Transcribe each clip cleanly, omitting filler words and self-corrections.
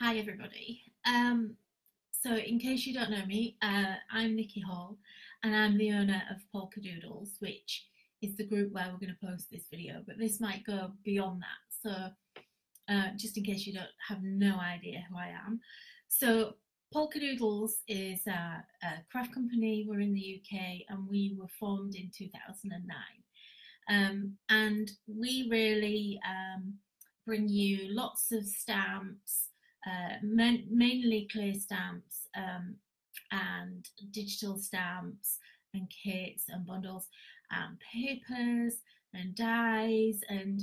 Hi everybody. So in case you don't know me, I'm Nikki Hall and I'm the owner of Polkadoodles, which is the group where we're going to post this video, but this might go beyond that. So just in case you don't have no idea who I am. So Polkadoodles is a craft company. We're in the UK and we were formed in 2009. And we really bring you lots of stamps, mainly clear stamps and digital stamps and kits and bundles and papers and dies and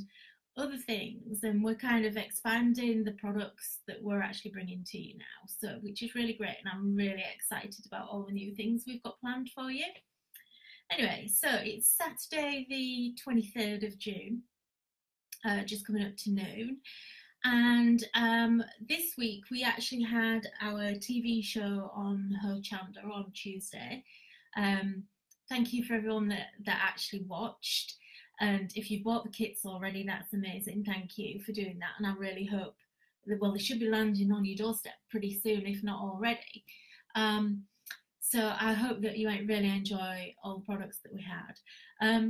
other things, and we're kind of expanding the products that we're actually bringing to you now, so which is really great, and I'm really excited about all the new things we've got planned for you. Anyway, so it's Saturday the 23rd of June, just coming up to noon. And this week we actually had our TV show on Ho Chanda on Tuesday. Thank you for everyone that actually watched. And if you've bought the kits already, that's amazing. Thank you for doing that. And I really hope that, well, they should be landing on your doorstep pretty soon, if not already. So I hope that you might really enjoy all the products that we had.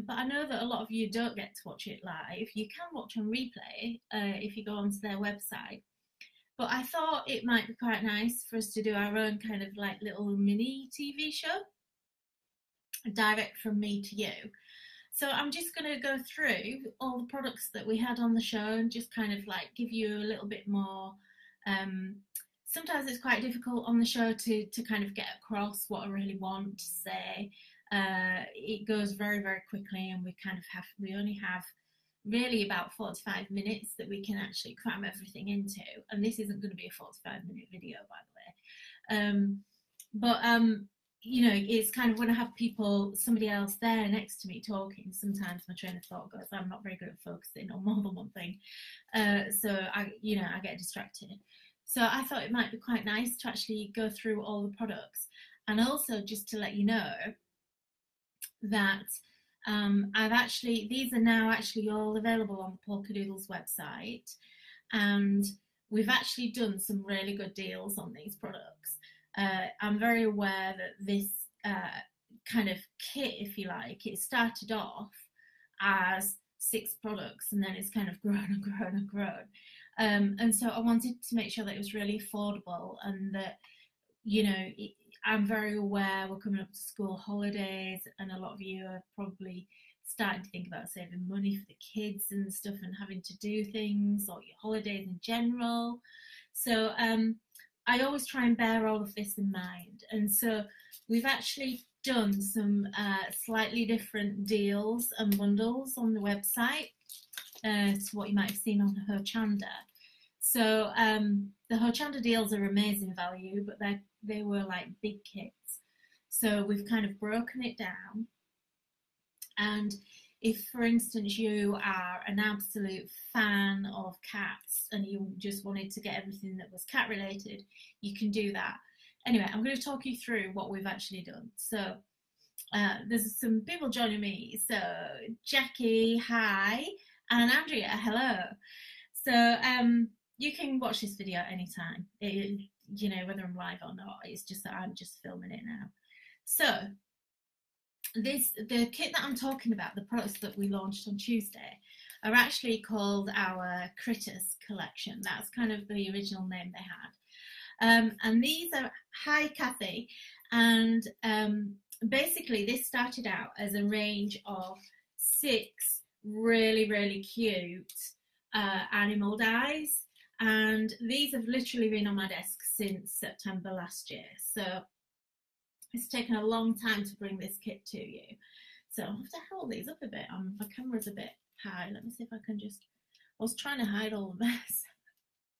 But I know that a lot of you don't get to watch it live. You can watch on replay if you go onto their website. But I thought it might be quite nice for us to do our own kind of like little mini TV show, direct from me to you. So I'm just going to go through all the products that we had on the show and just kind of like give you a little bit more. Sometimes it's quite difficult on the show to kind of get across what I really want to say. It goes very, very quickly, and we only have really about 45 minutes that we can actually cram everything into. And this isn't going to be a 45-minute video, by the way. But you know, it's kind of when I have somebody else there next to me talking, sometimes my train of thought goes, I'm not very good at focusing on more than one thing. So I get distracted. So I thought it might be quite nice to actually go through all the products, and also just to let you know that these are now actually all available on the Polkadoodles website, and we've actually done some really good deals on these products. I'm very aware that this kind of kit, if you like, it started off as 6 products and then it's kind of grown and grown and grown. And so I wanted to make sure that it was really affordable, and that, you know, I'm very aware we're coming up to school holidays, and a lot of you are probably starting to think about saving money for the kids and stuff and having to do things, or your holidays in general. So I always try and bear all of this in mind. And so we've actually done some slightly different deals and bundles on the website to what you might have seen on the Ho Chanda. So the Ho Chanda deals are amazing value, but they were like big kits. So we've kind of broken it down. And if, for instance, you are an absolute fan of cats and you just wanted to get everything that was cat related, you can do that. Anyway, I'm going to talk you through what we've actually done. So there's some people joining me. So Jackie, hi, and Andrea, hello. So you can watch this video anytime, you know, whether I'm live or not. It's just that I'm just filming it now. So the kit that I'm talking about, the products that we launched on Tuesday, are actually called our Critters collection. That's kind of the original name they had. And these are, hi Kathy, and basically this started out as a range of 6 really, really cute animal dies, and these have literally been on my desk since September last year. So it's taken a long time to bring this kit to you. So I'll have to hold these up a bit. My camera's a bit high. Let me see if I can just... I was trying to hide all the mess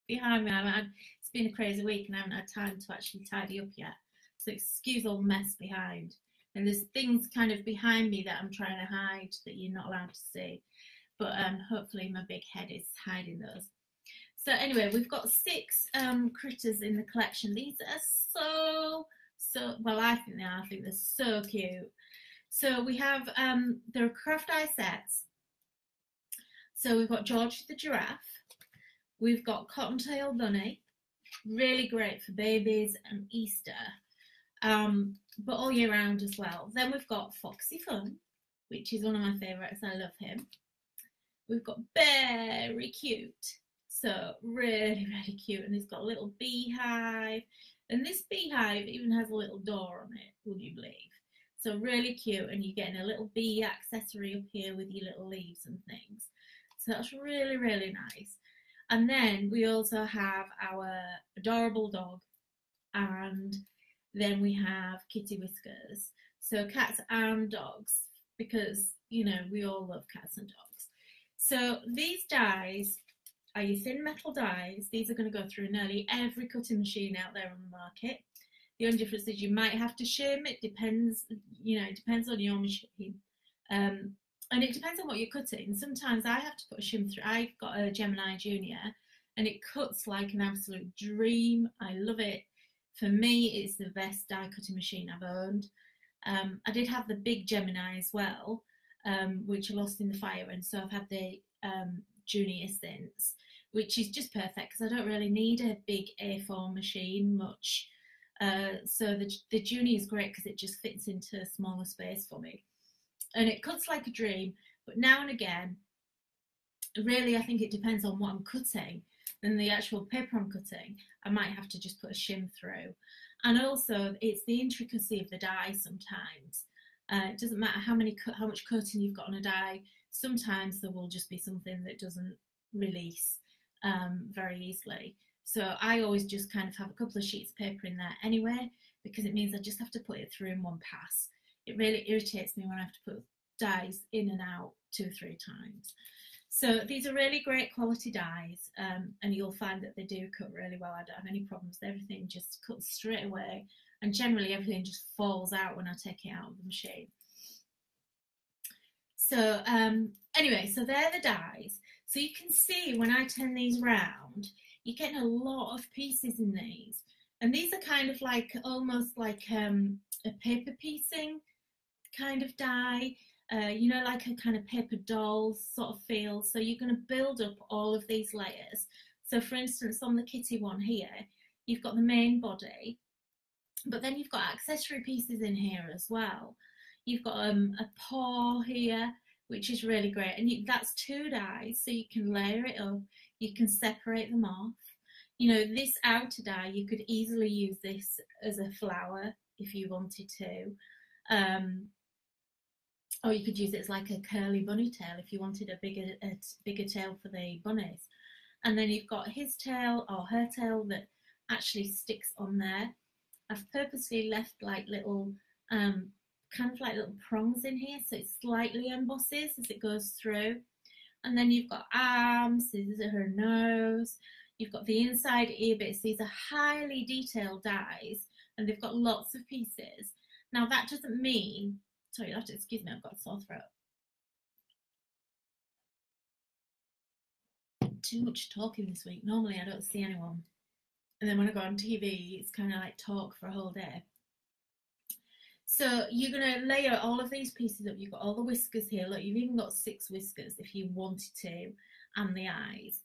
behind me. It's been a crazy week and I haven't had time to actually tidy up yet. So excuse all the mess behind. And there's things kind of behind me that I'm trying to hide that you're not allowed to see. But hopefully my big head is hiding those. So anyway, we've got 6 critters in the collection. These are so well, I think they're so cute. So we have there are craft eye sets. So we've got George the giraffe, we've got Cottontail Bunny, Really great for babies and Easter, but all year round as well. Then we've got Foxy Fun, which is one of my favourites. I love him. We've got Very Cute, so really, really cute, and he's got a little beehive, and this beehive even has a little door on it, would you believe? So really cute, and you're getting a little bee accessory up here with your little leaves and things. So that's really, really nice. And then we also have our adorable dog, and then we have Kitty Whiskers. So cats and dogs, because, you know, we all love cats and dogs. So these dies are your thin metal dies. These are going to go through nearly every cutting machine out there on the market. The only difference is you might have to shim. It depends, you know, it depends on your machine. And it depends on what you're cutting. Sometimes I have to put a shim through. I've got a Gemini Junior and it cuts like an absolute dream. I love it. For me, it's the best die cutting machine I've owned. I did have the big Gemini as well, which I lost in the fire, and so I've had the Junior since, which is just perfect because I don't really need a big A4 machine much. So the Junior is great because it just fits into a smaller space for me, and it cuts like a dream. But now and again, really, I think it depends on what I'm cutting and the actual paper I'm cutting. I might have to just put a shim through, and also it's the intricacy of the die sometimes. It doesn't matter how much coating you've got on a die. Sometimes there will just be something that doesn't release very easily. So I always just kind of have a couple of sheets of paper in there anyway, because it means I just have to put it through in one pass. It really irritates me when I have to put dies in and out 2 or 3 times. So these are really great quality dies, and you'll find that they do cut really well. I don't have any problems. Everything just cuts straight away, and generally everything just falls out when I take it out of the machine. So anyway, so they're the dies. So you can see when I turn these round, you're getting a lot of pieces in these. And these are kind of like, almost like a paper piecing kind of die, you know, like a kind of paper doll sort of feel. So you're going to build up all of these layers. So for instance, on the kitty one here, you've got the main body, but then you've got accessory pieces in here as well. You've got a paw here, which is really great, and that's 2 dies, so you can layer it up, you can separate them off. You know, this outer die, you could easily use this as a flower if you wanted to, or you could use it as like a curly bunny tail if you wanted a bigger tail for the bunnies. And then you've got his tail or her tail that actually sticks on there. I've purposely left like little kind of like little prongs in here, so it slightly embosses as it goes through. And then you've got arms, these are her nose, you've got the inside ear bits. These are highly detailed dies, and they've got lots of pieces. Now that doesn't mean, sorry, you'll have to excuse me, I've got a sore throat. Too much talking this week. Normally I don't see anyone, and then when I go on TV, it's kind of like talk for a whole day. So you're going to layer all of these pieces up. You've got all the whiskers here. Look, you've even got 6 whiskers if you wanted to, and the eyes.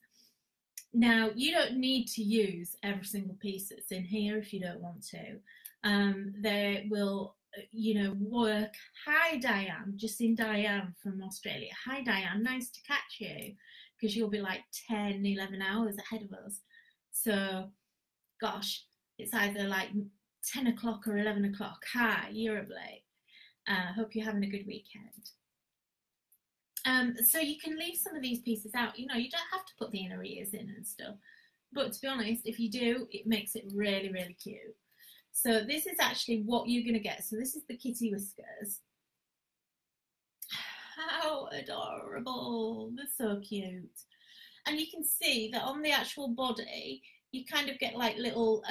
Now, you don't need to use every single piece that's in here if you don't want to. They will, you know, work. Hi, Diane. Just seen Diane from Australia. Hi, Diane. Nice to catch you, because you'll be like 10, 11 hours ahead of us. So, gosh, it's either like 10 o'clock or 11 o'clock. Hi, you're up late. Hope you're having a good weekend. So you can leave some of these pieces out. You know, you don't have to put the inner ears in and stuff. But to be honest, if you do, it makes it really, really cute. So this is actually what you're going to get. So this is the kitty whiskers. How adorable. They're so cute. And you can see that on the actual body, you kind of get like little...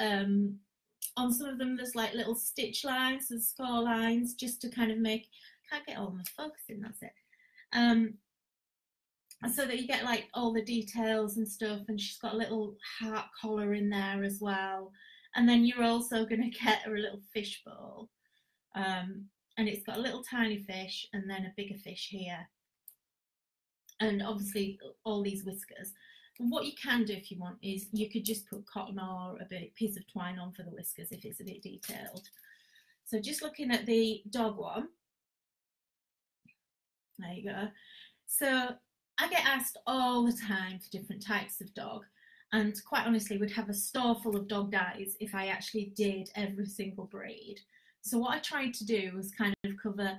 on some of them there's like little stitch lines and score lines, just to kind of make, can't get all my focusing, that's it, so that you get like all the details and stuff. And she's got a little heart collar in there as well, and then you're also going to get her a little fish bowl, and it's got a little tiny fish and then a bigger fish here, and obviously all these whiskers. And what you can do if you want is you could just put cotton or a bit piece of twine on for the whiskers if it's a bit detailed. So just looking at the dog one, there you go. So I get asked all the time for different types of dog, and quite honestly would have a store full of dog dyes if I actually did every single breed. So what I tried to do was kind of cover,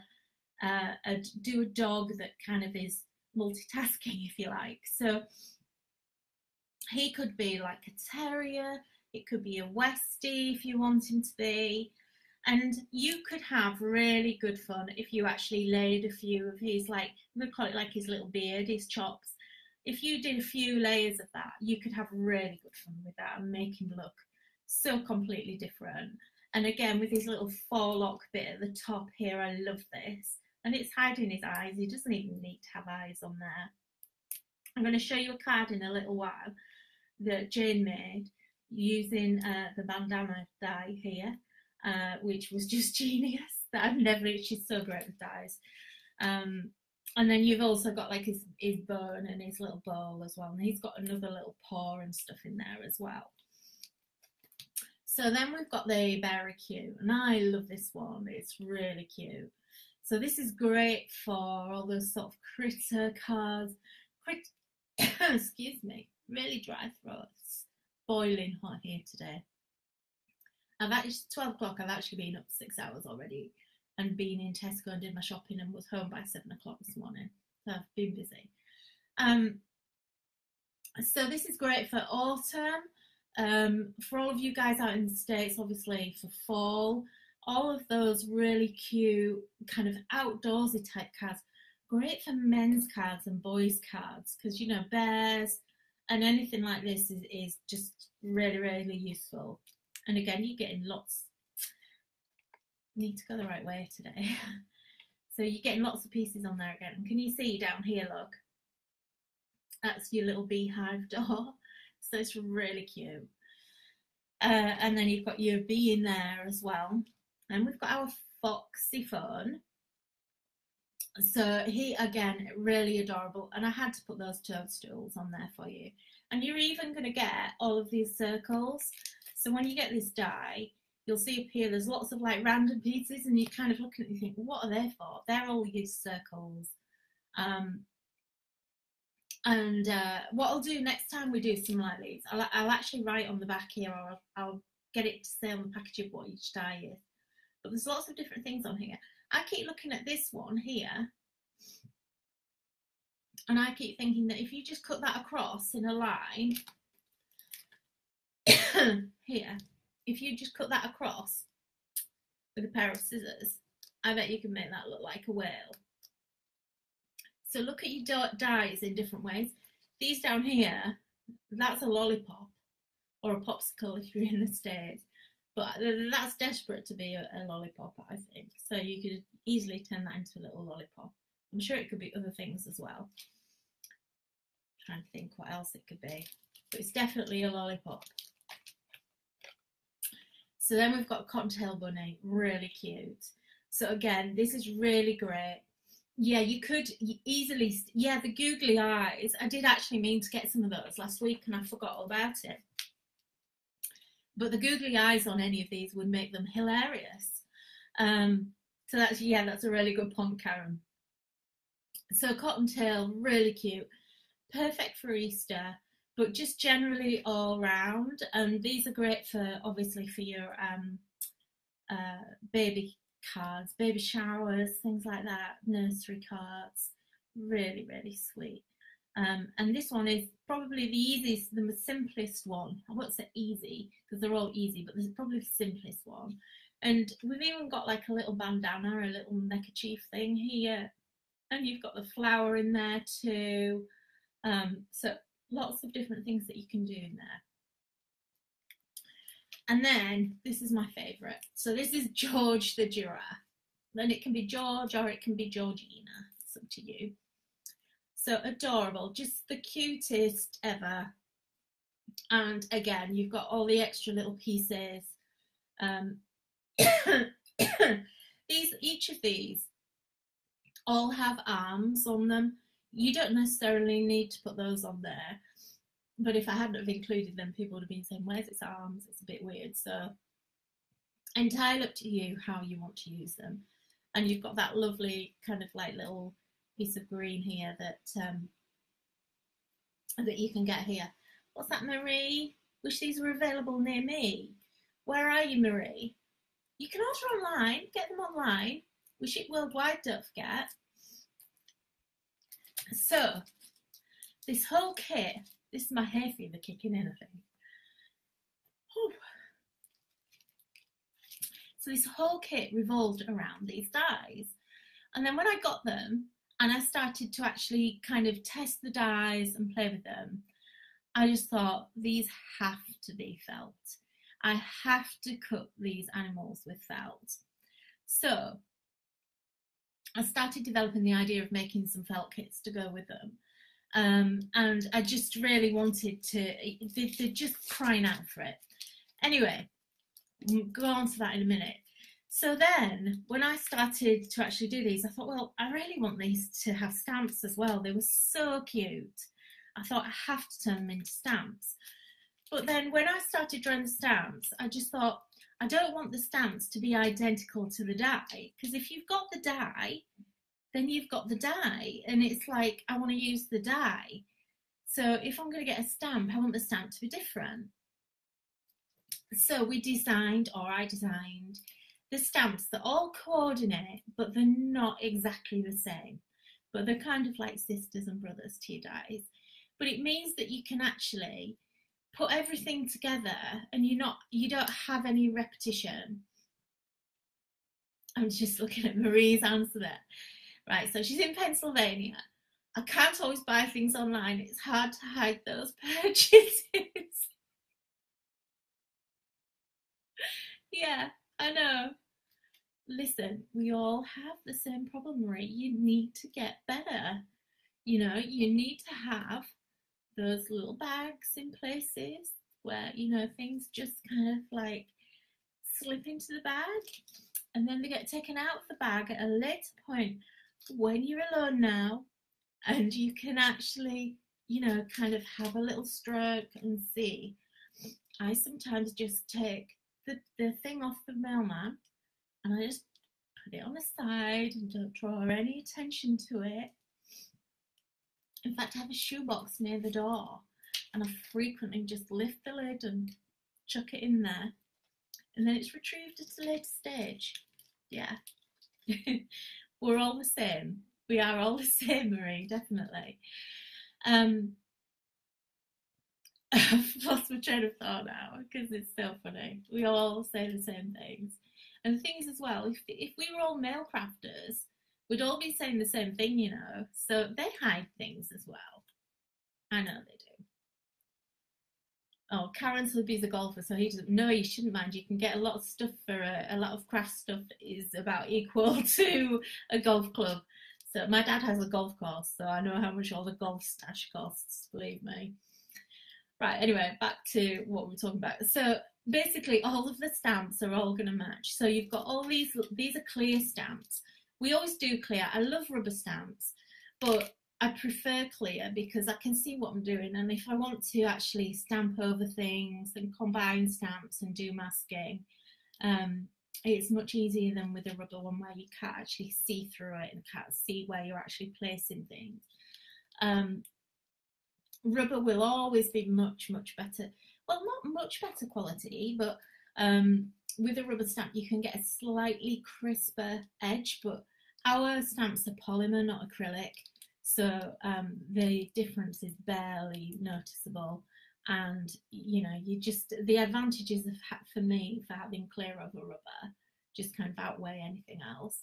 do a dog that kind of is multitasking, if you like. So he could be like a terrier, it could be a Westie if you want him to be, and you could have really good fun if you actually laid a few of his, like, we call it like his little beard, his chops. If you did a few layers of that, you could have really good fun with that and make him look so completely different. And again, with his little forelock bit at the top here, I love this. And it's hiding his eyes. He doesn't even need to have eyes on there. I'm going to show you a card in a little while that Jane made using the bandana die here, which was just genius. That I've never, she's so great with dies. And then you've also got like his bone and his little bowl as well. And he's got another little paw and stuff in there as well. So then we've got the Berry Cute, and I love this one. It's really cute. So this is great for all those sort of critter cards. Excuse me, really dry throat. It's boiling hot here today. It's 12 o'clock. I've actually been up 6 hours already and been in Tesco and did my shopping and was home by 7 o'clock this morning. So I've been busy. So this is great for autumn. For all of you guys out in the States, obviously for fall, all of those really cute kind of outdoorsy type cards, great for men's cards and boys cards, because you know, bears and anything like this is just really, really useful. And again, you're getting lots. Need to go the right way today. So you're getting lots of pieces on there again. And can you see down here, look, that's your little beehive door. So it's really cute. And then you've got your bee in there as well. And we've got our foxy phone. So he, again, really adorable. And I had to put those toadstools on there for you. And you're even going to get all of these circles. So when you get this die, you'll see up here, there's lots of like random pieces, and you kind of look at it and you think, what are they for? They're all used circles. What I'll do next time we do something like these, I'll actually write on the back here, or I'll get it to say on the packaging what each die is. But there's lots of different things on here. I keep looking at this one here, and I keep thinking that if you just cut that across in a line, here, if you just cut that across with a pair of scissors, I bet you can make that look like a whale. So look at your dies in different ways. These down here, that's a lollipop or a popsicle if you're in the States. But that's desperate to be a lollipop, I think. So you could easily turn that into a little lollipop. I'm sure it could be other things as well. I'm trying to think what else it could be. But it's definitely a lollipop. So then we've got a cottontail bunny, really cute. So again, this is really great. Yeah, you could easily, yeah, the googly eyes. I did actually mean to get some of those last week and I forgot all about it. But the googly eyes on any of these would make them hilarious. So that's, yeah, that's a really good point, Karen. So cottontail, really cute. Perfect for Easter, but just generally all round. And these are great for, obviously, for your baby cards, baby showers, things like that, nursery cards. Really, really sweet. And this one is probably the easiest, the simplest one. I won't say easy because they're all easy, but this is probably the simplest one. And we've even got like a little bandana, a little neckerchief thing here, and you've got the flower in there too. So lots of different things that you can do in there. And then this is my favourite. So this is George the giraffe. Then it can be George or it can be Georgina. It's up to you. So adorable, just the cutest ever. And again, you've got all the extra little pieces. Each of these all have arms on them. You don't necessarily need to put those on there. but if I hadn't have included them, people would have been saying, where's its arms? It's a bit weird. So entirely up to you how you want to use them. And you've got that lovely kind of like little piece of green here that that you can get here. What's that, Marie? Wish these were available near me. Where are you, Marie? You can order online, get them online. We ship worldwide, don't forget. So, this whole kit, this is my hay fever kicking in, I think. Whew. So this whole kit revolved around these dies. And then when I got them and I started to actually kind of test the dies and play with them, I just thought, these have to be felt. I have to cut these animals with felt. So I started developing the idea of making some felt kits to go with them. And I just really wanted to, they're just crying out for it. Anyway, we'll go on to that in a minute. So then when I started to actually do these, I thought, well, I really want these to have stamps as well. They were so cute. I thought, I have to turn them into stamps. But then when I started drawing the stamps, I just thought, I don't want the stamps to be identical to the die, because if you've got the die, then you've got the die, and it's like, I want to use the die. So if I'm going to get a stamp, I want the stamp to be different. So we designed, or I designed, the stamps that all coordinate, but they're not exactly the same. But they're kind of like sisters and brothers to your dies. But it means that you can actually put everything together and you don't have any repetition. I'm just looking at Marie's answer there. Right, so she's in Pennsylvania. I can't always buy things online. It's hard to hide those purchases. Yeah, I know. Listen, we all have the same problem, Marie. You need to get better. You know, you need to have those little bags in places where, you know, things just kind of like slip into the bag and then they get taken out of the bag at a later point when you're alone now, and you can actually, you know, kind of have a little stroke and see. I sometimes just take the thing off the mailman and I just put it on the side and don't draw any attention to it. In fact, I have a shoebox near the door and I frequently just lift the lid and chuck it in there, and then it's retrieved at a later stage. Yeah. We're all the same. We are all the same, Marie, definitely. I've lost my train of thought now because it's so funny. We all say the same things. And the thing is as well, if we were all mail crafters, we'd all be saying the same thing, you know. So they hide things as well. I know they do. Oh, Karen Slippy's a golfer, so he doesn't know. You shouldn't mind. You can get a lot of stuff for a lot of craft stuff is about equal to a golf club. So my dad has a golf course, so I know how much all the golf stash costs, believe me. Right, anyway, back to what we're talking about. So basically all of the stamps are all going to match. So you've got all these are clear stamps. We always do clear. I love rubber stamps, but I prefer clear because I can see what I'm doing, and if I want to actually stamp over things and combine stamps and do masking, it's much easier than with a rubber one where you can't actually see through it and can't see where you're actually placing things. Rubber will always be much better, well, not much better quality, but with a rubber stamp you can get a slightly crisper edge, but our stamps are polymer, not acrylic. So the difference is barely noticeable, and you know, you just, the advantages of for me for having clear over rubber just kind of outweigh anything else.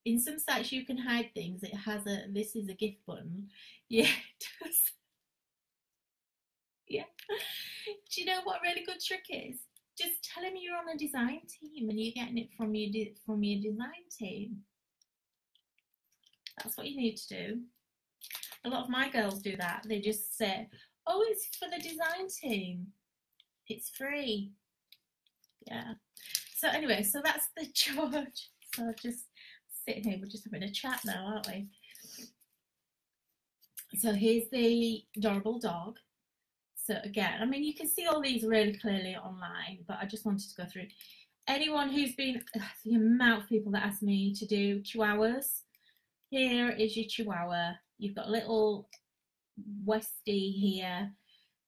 In some sites you can hide things. It has a this is a gift button. Yeah, it does. Yeah. Do you know what a really good trick is? Just tell him you're on a design team and you're getting it from your design team. That's what you need to do. A lot of my girls do that. They just say, oh, it's for the design team. It's free. Yeah. So anyway, so that's the George. So just sitting here, we're just having a chat now, aren't we? So here's the adorable dog. So again, I mean, you can see all these really clearly online, but I just wanted to go through. Anyone who's been, the amount of people that ask me to do chihuahuas, here is your chihuahua. You've got a little Westie here.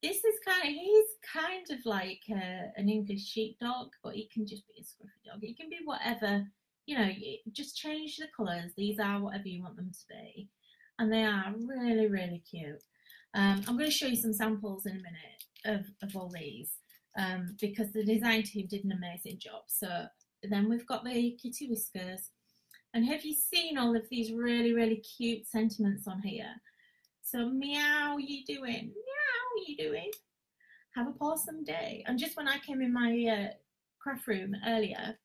This is he's kind of like an English sheepdog, but he can just be a scruffy dog. It can be whatever, you know, just change the colours. These are whatever you want them to be. And they are really, really cute. I'm going to show you some samples in a minute of all these because the design team did an amazing job. So then we've got the kitty whiskers. And have you seen all of these really, really cute sentiments on here? So meow, you doing? Meow, you doing? Have a awesome day. And just when I came in my craft room earlier,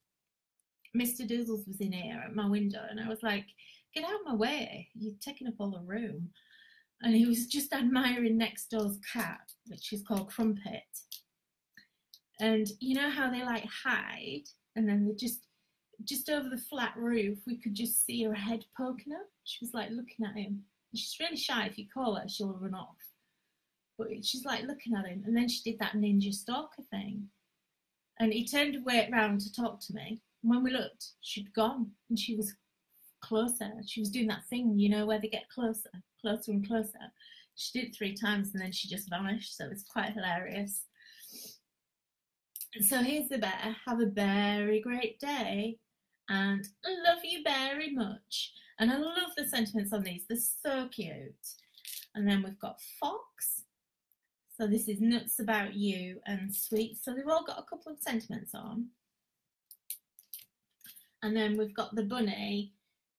Mr. Doodles was in here at my window, and I was like, get out of my way, you're taking up all the room. And he was just admiring next door's cat, which is called Crumpet. And you know how they like hide, and then they just over the flat roof, we could just see her head poking up. She was like looking at him. She's really shy. If you call her, she'll run off. But she's like looking at him, and then she did that ninja stalker thing. And he turned away around to talk to me. And when we looked, she'd gone, and she was closer. She was doing that thing, you know, where they get closer and closer. She did it 3 times, and then she just vanished. So it's quite hilarious. So here's the bear. Have a very great day, and love you very much. And I love the sentiments on these. They're so cute. And then we've got Fox. So this is nuts about you and sweet. So they've all got a couple of sentiments on. And then we've got the bunny,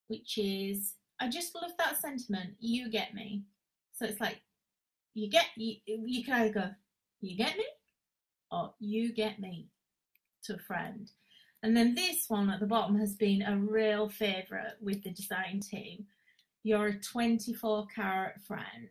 which is, I just love that sentiment. You get me. So it's like, you can either go, you get me, or you get me, to a friend. And then this one at the bottom has been a real favourite with the design team. You're a 24-carat friend.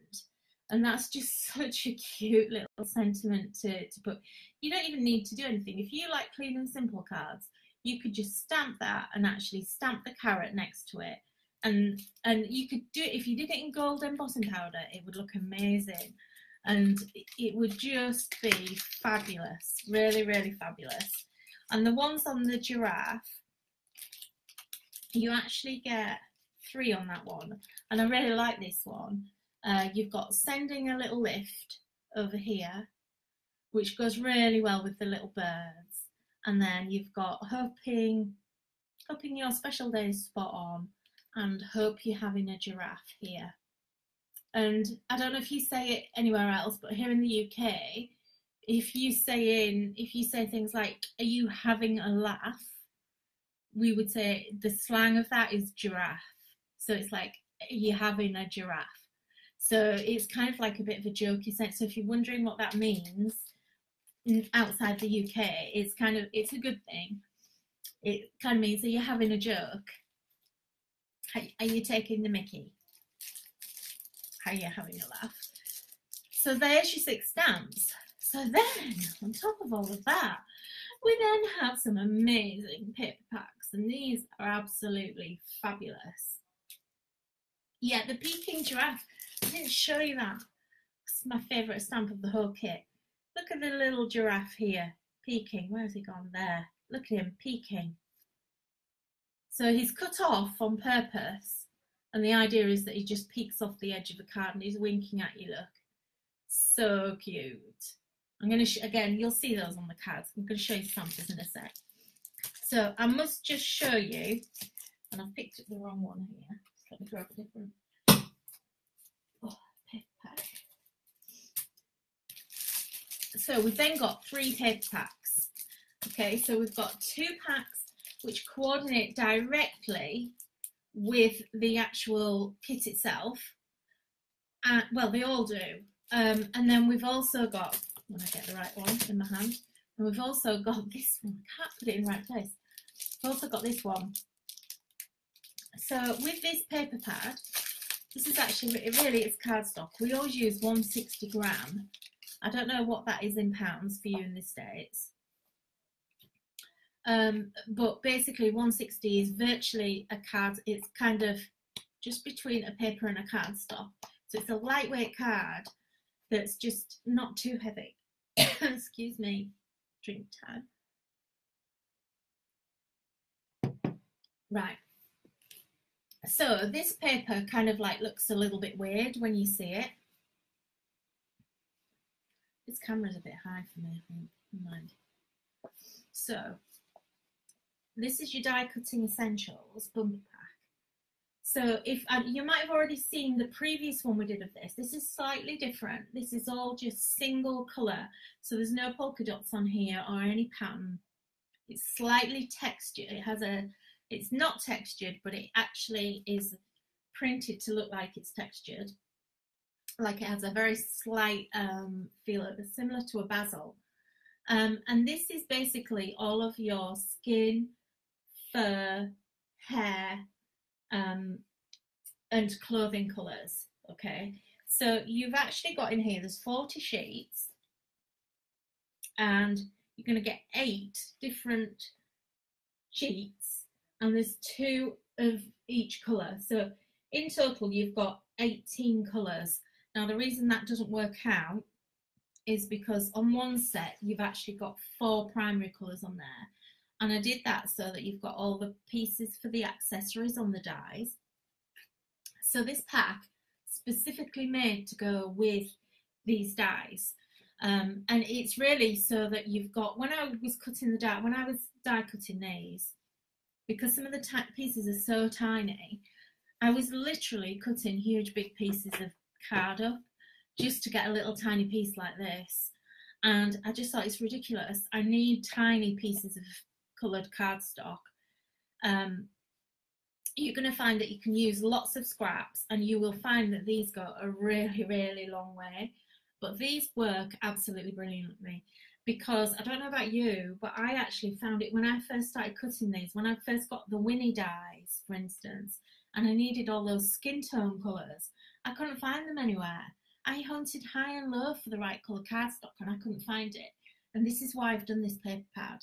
And that's just such a cute little sentiment to put. You don't even need to do anything. If you like clean and simple cards, you could just stamp that and actually stamp the carrot next to it. And you could do it, if you did it in gold embossing powder, it would look amazing. And it would just be fabulous. Really, really fabulous. And the ones on the giraffe, you actually get 3 on that one. And I really like this one. You've got sending a little lift over here, which goes really well with the little birds. And then you've got hoping your special day is spot on, and hope you're having a giraffe here. And I don't know if you say it anywhere else, but here in the UK, if you say things like, are you having a laugh? We would say the slang of that is giraffe. So it's like, are you having a giraffe? So it's kind of like a bit of a jokey sense. So if you're wondering what that means outside the UK, it's a good thing. It kind of means, are you having a joke? Are you taking the mickey? Are you having a laugh? So there's your 6 stamps. So then, on top of all of that, we then have some amazing paper packs, and these are absolutely fabulous. Yeah, the Peking giraffe, I didn't show you that. It's my favourite stamp of the whole kit. Look at the little giraffe here, peeking. Where's he gone? There. Look at him, peeking. So he's cut off on purpose, and the idea is that he just peeks off the edge of the card and he's winking at you, look. So cute. I'm going to, again, you'll see those on the cards. I'm going to show you samples in a sec. So I must just show you, and I've picked up the wrong one here. Let me grab a different paper pack. So we've then got 3 paper packs. Okay, so we've got 2 packs which coordinate directly with the actual kit itself. Well, they all do. And then we've also got, when I get the right one in my hand, and we've also got this one. I can't put it in the right place. We've also got this one. So with this paper pad, this is actually, it really is cardstock. We always use 160 gram. I don't know what that is in pounds for you in the States. But basically 160 is virtually a card. It's kind of just between a paper and a cardstock. So it's a lightweight card that's just not too heavy. Excuse me, drink time. Right. So this paper kind of like looks a little bit weird when you see it. This camera's a bit high for me, I think. Never mind. So this is your die cutting essentials bumper pack. So if you might have already seen the previous one we did of this. This is slightly different. This is all just single colour. So there's no polka dots on here or any pattern. It's slightly textured. It's not textured, but it actually is printed to look like it's textured. Like it has a very slight feel, similar to a basil. And this is basically all of your skin, fur, hair, and clothing colours. Okay, so you've actually got in here, there's 40 sheets, and you're going to get 8 different sheets, and there's 2 of each colour. So in total, you've got 18 colours. Now, the reason that doesn't work out is because on one set, you've actually got 4 primary colours on there. And I did that so that you've got all the pieces for the accessories on the dies. So this pack specifically made to go with these dies. And it's really so that you've got, when I was die cutting these, because some of the pieces are so tiny, I was literally cutting huge big pieces of card up just to get a little tiny piece like this. And I just thought, it's ridiculous. I need tiny pieces of coloured cardstock. You're going to find that you can use lots of scraps, and you will find that these go a really, really long way. But these work absolutely brilliantly, because I don't know about you, but I actually found it when I first started cutting these, when I first got the Winnie dies, for instance, and I needed all those skin tone colours, I couldn't find them anywhere. I hunted high and low for the right colour cardstock, and I couldn't find it. And this is why I've done this paper pad,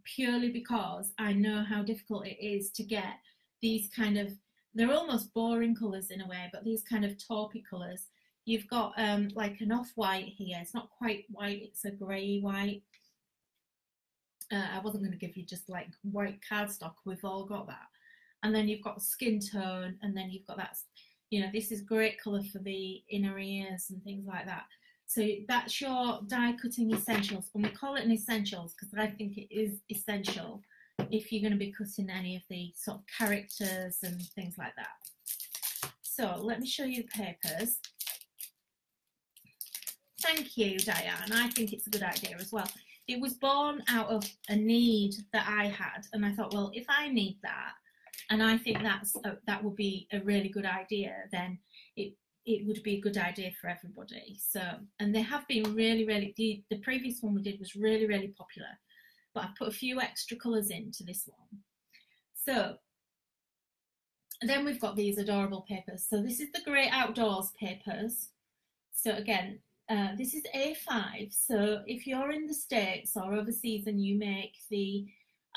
purely because I know how difficult it is to get these kind of, they're almost boring colours in a way, but these kind of taupey colours. You've got like an off-white here. It's not quite white, it's a grey white. I wasn't going to give you just like white cardstock. We've all got that. And then you've got skin tone, and then you've got that, you know, this is great colour for the inner ears and things like that. So that's your die cutting essentials, and we call it an essentials because I think it is essential if you're going to be cutting any of the sort of characters and things like that. So let me show you the papers. Thank you, Diane. I think it's a good idea as well. It was born out of a need that I had, and I thought, well, if I need that, and I think that would be a really good idea, then it would be a good idea for everybody. So, and they have been really, really, the previous one we did was really, really popular, but I've put a few extra colours into this one. So then we've got these adorable papers. So this is the Great Outdoors papers. So again, this is A5. So if you're in the States or overseas and you make the,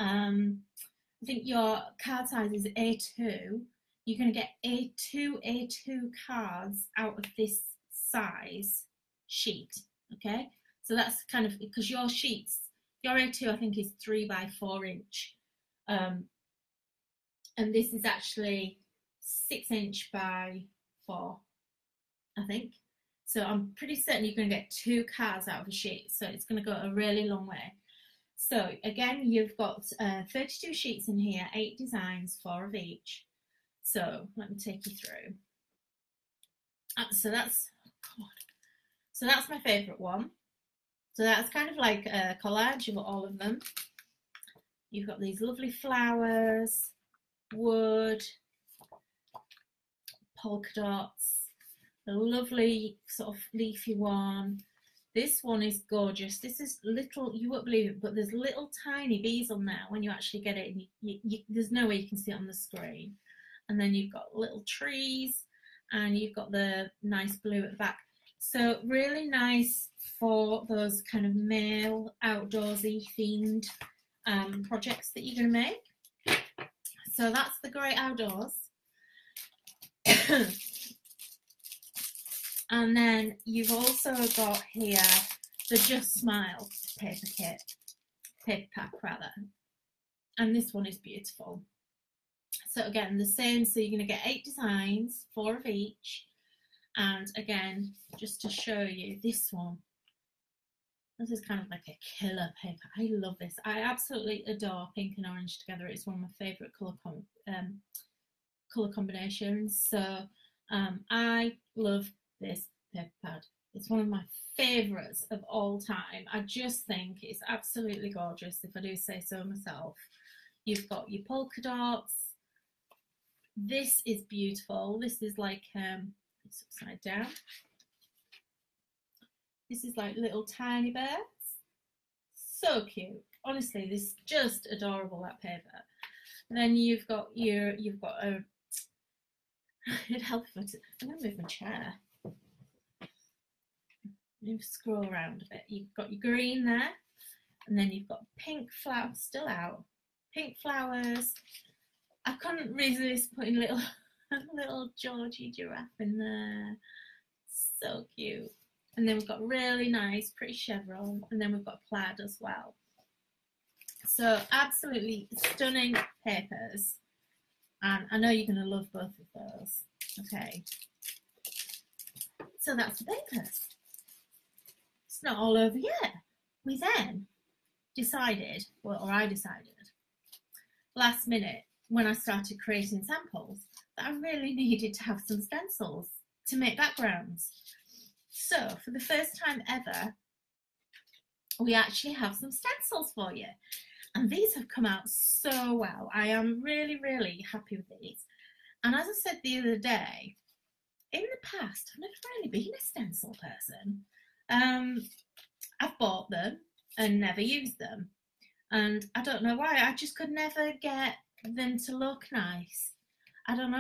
I think your card size is A2, you're going to get A2 cards out of this size sheet, okay? So that's kind of, because your sheets, your A2 I think is 3 by 4 inch, and this is actually 6 inch by 4, I think. So I'm pretty certain you're going to get 2 cards out of a sheet, so it's going to go a really long way. So again, you've got 32 sheets in here, 8 designs, 4 of each. So let me take you through. So that's my favourite one. So that's kind of like a collage of all of them. You've got these lovely flowers, wood, polka dots, a lovely sort of leafy one. This one is gorgeous. This is little, you won't believe it, but there's little tiny bees on there when you actually get it. And there's no way you can see it on the screen. And then you've got little trees, and you've got the nice blue at the back. So really nice for those kind of male outdoorsy themed projects that you're going to make. So that's the Great Outdoors. And then you've also got here the Just Smile paper pack rather. And this one is beautiful. So again, the same, so you're going to get 8 designs, 4 of each. And again, just to show you this one, this is kind of like a killer paper. I love this. I absolutely adore pink and orange together. It's one of my favourite colour combinations. So I love this paper pad. It's one of my favourites of all time. I just think it's absolutely gorgeous, if I do say so myself. You've got your polka dots. This is beautiful. This is like, it's upside down. This is like little tiny birds. So cute. Honestly, this is just adorable, that paper. And then you've got a, it'd help if I'm going to move my chair. You scroll around a bit. You've got your green there, and then you've got pink flowers still out. Pink flowers. I couldn't resist putting little Georgie giraffe in there. So cute. And then we've got really nice, pretty chevron, and then we've got plaid as well. So absolutely stunning papers, and I know you're going to love both of those. Okay. So that's the papers. It's not all over yet. We then decided, well, or I decided, last minute when I started creating samples, that I really needed to have some stencils to make backgrounds. So for the first time ever, we actually have some stencils for you. And these have come out so well. I am really, really happy with these. And as I said the other day, in the past, I've never really been a stencil person. I've bought them and never used them. And I don't know why, I just could never get them to look nice. I don't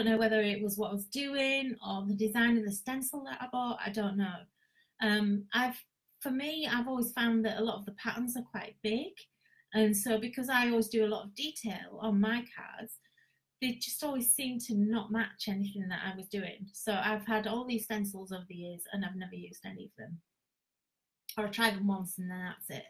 know whether it was what I was doing or the design of the stencil that I bought. I don't know. For me, I've always found that a lot of the patterns are quite big. And so because I always do a lot of detail on my cards, they just always seem to not match anything that I was doing. So I've had all these stencils over the years and I've never used any of them. Or I tried them once and then that's it.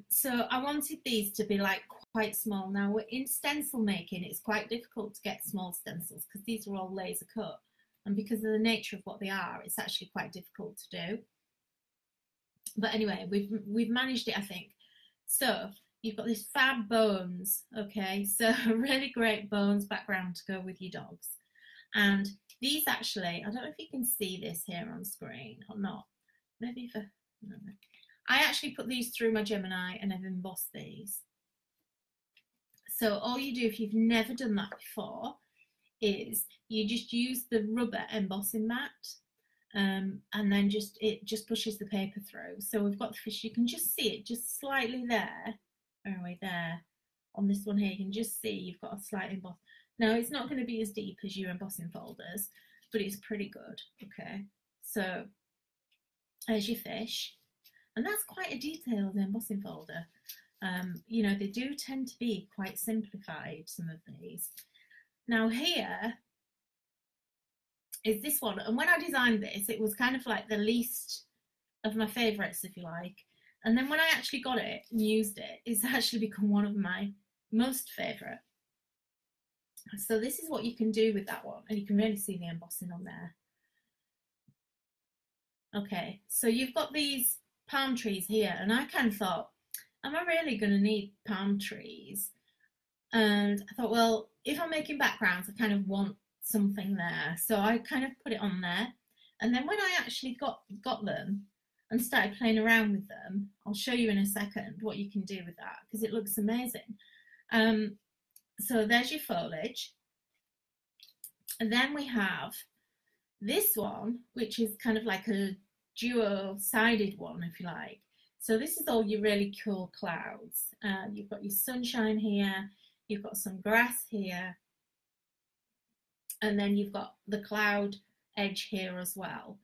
So I wanted these to be like quite small. Now in stencil making, it's quite difficult to get small stencils because these are all laser cut. And because of the nature of what they are, it's actually quite difficult to do. But anyway, we've managed it, I think. So you've got this fab bones, okay? So a really great bones background to go with your dogs. And these actually, I don't know if you can see this here on screen or not. Maybe for, no. I actually put these through my Gemini and I've embossed these. So all you do if you've never done that before is you just use the rubber embossing mat and then it just pushes the paper through. So we've got the fish, you can just see it just slightly there, anyway there, on this one here you can just see you've got a slight emboss. Now it's not going to be as deep as your embossing folders, but it's pretty good, okay? So there's your fish. And that's quite a detailed embossing folder. You know, they do tend to be quite simplified, some of these. Now here is this one. And when I designed this, it was kind of like the least of my favourites, if you like. And then when I actually got it and used it, it's actually become one of my most favourite. So this is what you can do with that one. And you can really see the embossing on there. Okay, so you've got these palm trees here, and I kind of thought, am I really going to need palm trees? And I thought, well, if I'm making backgrounds, I kind of want something there. So I kind of put it on there. And then when I actually got them and started playing around with them, I'll show you in a second what you can do with that because it looks amazing. So there's your foliage. And then we have this one, which is kind of like a dual-sided one, if you like. So this is all your really cool clouds. You've got your sunshine here, you've got some grass here, and then you've got the cloud edge here as well.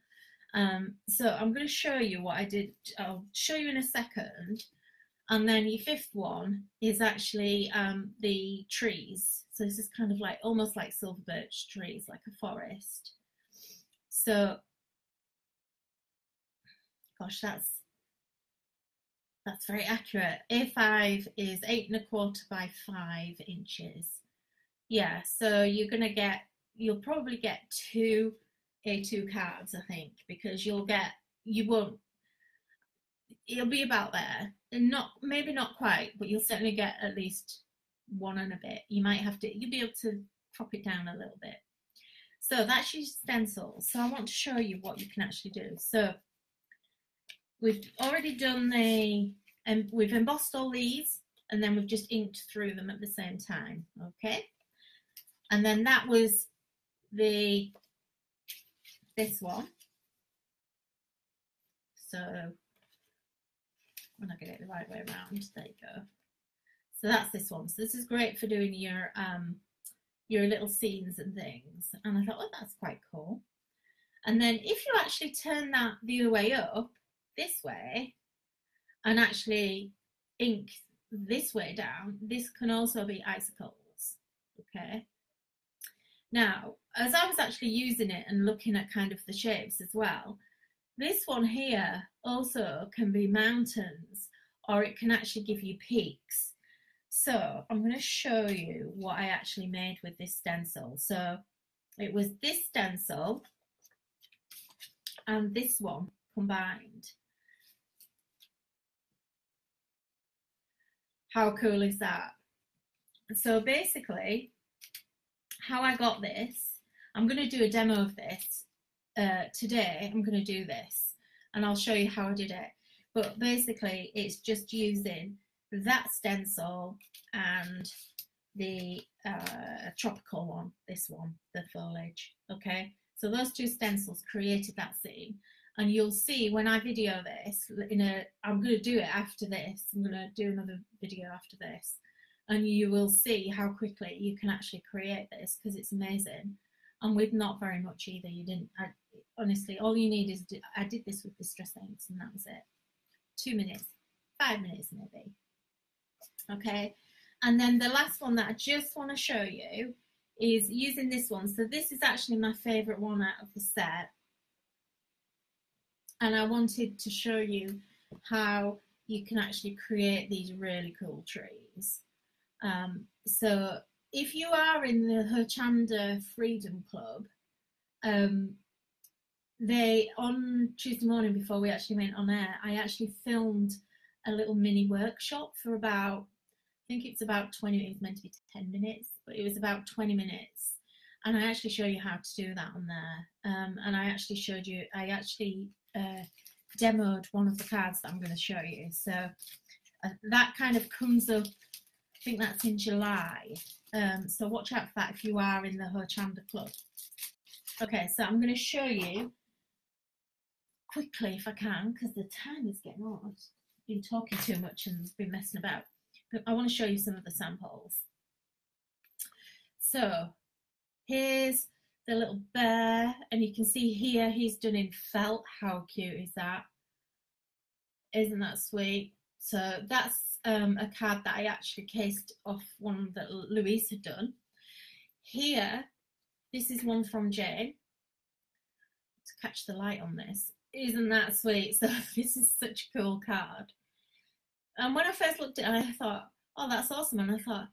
So I'm going to show you what I did. I'll show you in a second. And then your fifth one is actually the trees. So this is kind of like almost like silver birch trees, like a forest. So, gosh, that's very accurate. A5 is 8¼ by 5 inches. Yeah, so you'll probably get 2 A2 cards, I think, because you won't, it'll be about there. And maybe not quite, but you'll certainly get at least one and a bit. You'll be able to crop it down a little bit. So that's your stencil. So I want to show you what you can actually do. So we've already done we've embossed all these, and then we've just inked through them at the same time, okay? And then that was this one. So when I get it the right way around, there you go. So that's this one. So this is great for doing your little scenes and things. And I thought, oh, that's quite cool. And then if you actually turn that the other way up, this way, and actually ink this way down, this can also be icicles, okay? Now, as I was actually using it and looking at kind of the shapes as well, this one here also can be mountains, or it can actually give you peaks. So I'm going to show you what I actually made with this stencil. So it was this stencil and this one combined. How cool is that? So basically, how I got this, I'm going to do a demo of this today. I'm going to do this and I'll show you how I did it. But basically, it's just using that stencil and the tropical one, this one, the foliage. Okay, so those 2 stencils created that scene. And you'll see when I video this, I'm going to do it after this. I'm going to do another video after this. And you will see how quickly you can actually create this, because it's amazing. And with not very much either. Honestly, all you need is, I did this with Distress Inks and that was it. 2 minutes, 5 minutes maybe. Okay. And then the last one that I just want to show you is using this one. So this is actually my favourite one out of the set. And I wanted to show you how you can actually create these really cool trees. So if you are in the Hochanda Freedom Club, on Tuesday morning before we actually went on air, I actually filmed a little mini workshop for about, I think it's about 20, it was meant to be 10 minutes, but it was about 20 minutes. And I actually show you how to do that on there. And I actually demoed one of the cards that I'm going to show you. So that kind of comes up, I think that's in July. So watch out for that if you are in the Hochanda Club. Okay, so I'm going to show you quickly if I can, because the time is getting on. I've been talking too much and been messing about. But I want to show you some of the samples. So here's the little bear, and you can see here he's done in felt. How cute is that? Isn't that sweet? So that's a card that I actually cased off one that Louise had done. Here, this is one from Jane. To catch the light on this. Isn't that sweet? So this is such a cool card. And when I first looked at it, I thought, oh, that's awesome. And I thought,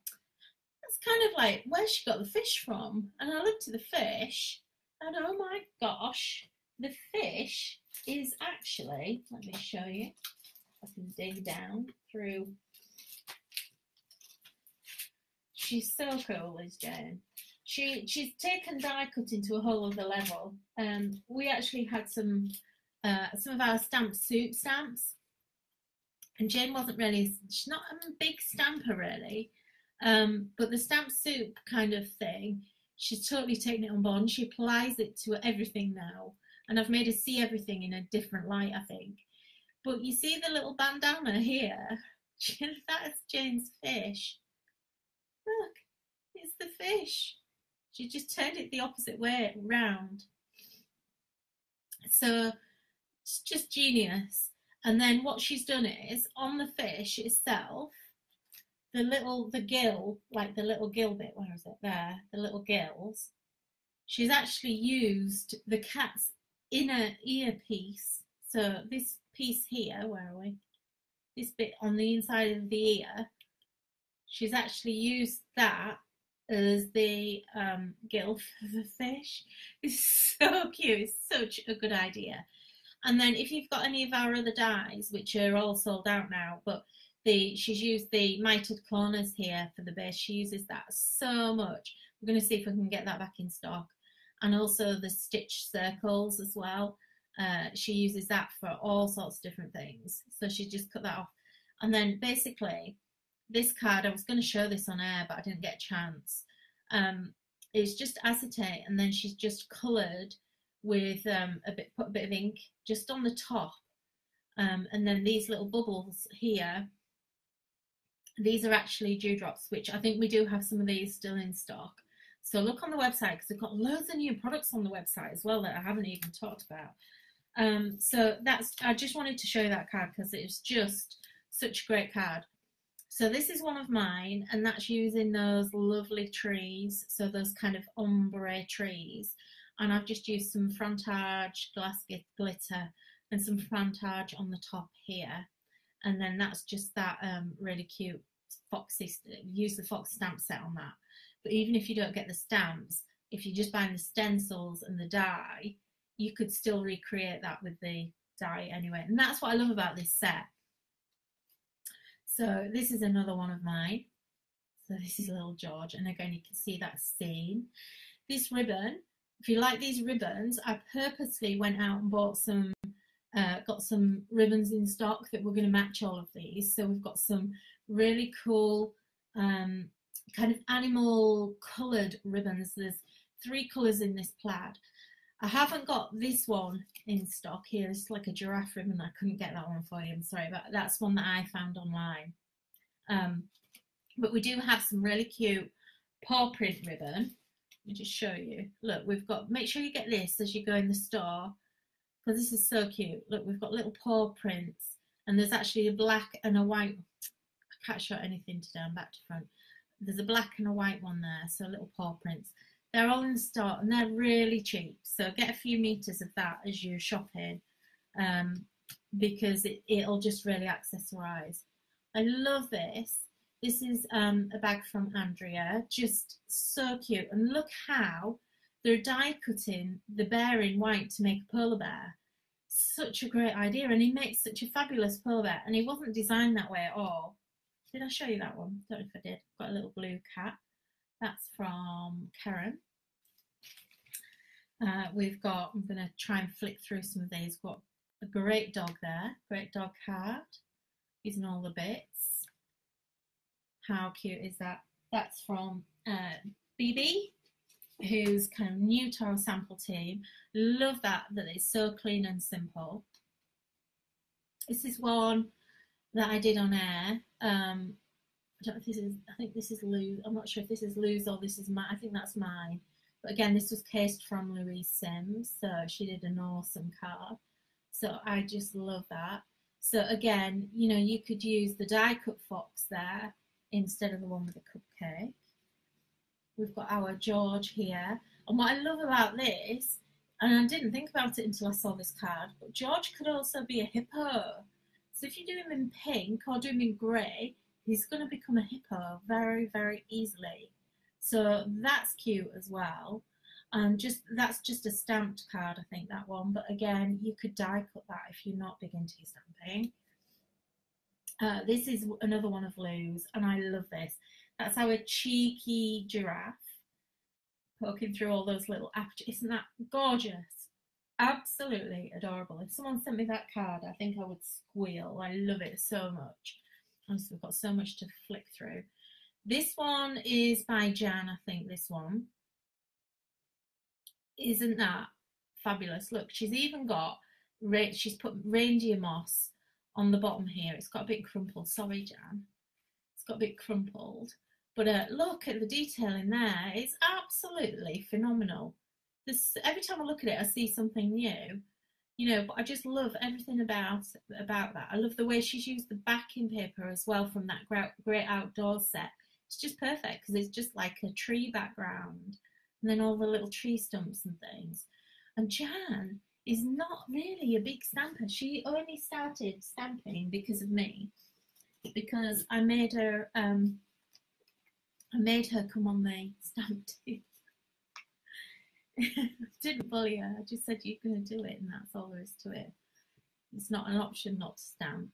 that's kind of like, where's she got the fish from? And I looked at the fish, and oh my gosh, the fish is actually, let me show you. I can dig down through. She's so cool, is Jane. She's taken die cut into a whole other level. We actually had some of our soup stamps, and Jane wasn't really, she's not a big stamper really, but the stamp soup kind of thing, she's totally taken it on board, and she applies it to everything now, and I've made her see everything in a different light, I think. But you see the little bandana here? That's Jane's fish. Look, it's the fish. She just turned it the opposite way round. So it's just genius. And then what she's done is, on the fish itself, the gill, like the little gill bit, where is it? There, the little gills. She's actually used the cat's inner ear piece. So this piece here, where are we? This bit on the inside of the ear, she's actually used that as the gill for the fish. It's so cute. It's such a good idea. And then if you've got any of our other dies, which are all sold out now, but she's used the mitered corners here for the base. She uses that so much. We're going to see if we can get that back in stock. And also the stitched circles as well. She uses that for all sorts of different things. So she just cut that off. And then basically, this card, I was going to show this on air, but I didn't get a chance. It's just acetate, and then she's just coloured with put a bit of ink just on the top. And then these little bubbles here, these are actually dewdrops, which I think we do have some of these still in stock. So look on the website, because we've got loads of new products on the website as well that I haven't even talked about. So I just wanted to show you that card because it's just such a great card. So this is one of mine, and that's using those lovely trees, so those kind of ombre trees. And I've just used some frontage glass glitter and some frontage on the top here. And then that's just that really cute foxy, use the fox stamp set on that. But even if you don't get the stamps, if you're just buying the stencils and the die, you could still recreate that with the die anyway. And that's what I love about this set. So this is another one of mine. So this is little George, and again you can see that scene. This ribbon, if you like these ribbons, I purposely went out and bought some, got some ribbons in stock that we're going to match all of these. So we've got some really cool kind of animal coloured ribbons. There's 3 colours in this plaid. I haven't got this one in stock here. It's like a giraffe ribbon. I couldn't get that one for you. I'm sorry, but that's one that I found online. But we do have some really cute paw print ribbon. Let me just show you. Look, we've got, make sure you get this as you go in the store, because this is so cute. Look, we've got little paw prints, and there's actually a black and a white. I can't show anything today, I'm back to front. There's a black and a white one there, so little paw prints. They're all in stock and they're really cheap. So get a few meters of that as you're shopping, because it'll just really accessorize. I love this. This is a bag from Andrea, just so cute. And look how they're die cutting the bear in white to make a polar bear. Such a great idea, and he makes such a fabulous polar bear, and he wasn't designed that way at all. Did I show you that one? Don't know if I did. Got a little blue cat. That's from Karen. We've got, I'm going to try and flick through some of these. Got a great dog there, great dog card, using all the bits. How cute is that? That's from BB, who's kind of new to our sample team. Love that it's so clean and simple. This is one that I did on air. I don't know if this is, I think this is Lou's. I'm not sure if this is Lou's or this is mine. I think that's mine. But again, this was cased from Louise Sims, so she did an awesome card. So I just love that. So again, you know, you could use the die cut fox there instead of the one with the cupcake. We've got our George here. And what I love about this, and I didn't think about it until I saw this card, but George could also be a hippo. So if you do him in pink or do him in grey, he's going to become a hippo very, very easily. So that's cute as well. And that's just a stamped card, I think, that one. But again, you could die cut that if you're not big into stamping. This is another one of Lou's, and I love this. That's our cheeky giraffe poking through all those little apertures. Isn't that gorgeous? Absolutely adorable. If someone sent me that card, I think I would squeal. I love it so much. Honestly, we've got so much to flick through. This one is by Jan, I think, this one. Isn't that fabulous? Look, she's even got, she's put reindeer moss on the bottom here. It's got a bit crumpled. Sorry, Jan. It's got a bit crumpled. But look at the detail in there. It's absolutely phenomenal. Every time I look at it, I see something new. You know, but I just love everything about that. I love the way she's used the backing paper as well from that great outdoors set. It's just perfect because it's just like a tree background and then all the little tree stumps and things. And Jan is not really a big stamper. She only started stamping because of me, because I made her come on the stamp too. Didn't bully her. I just said you're going to do it, and that's all there is to it. It's not an option not to stamp.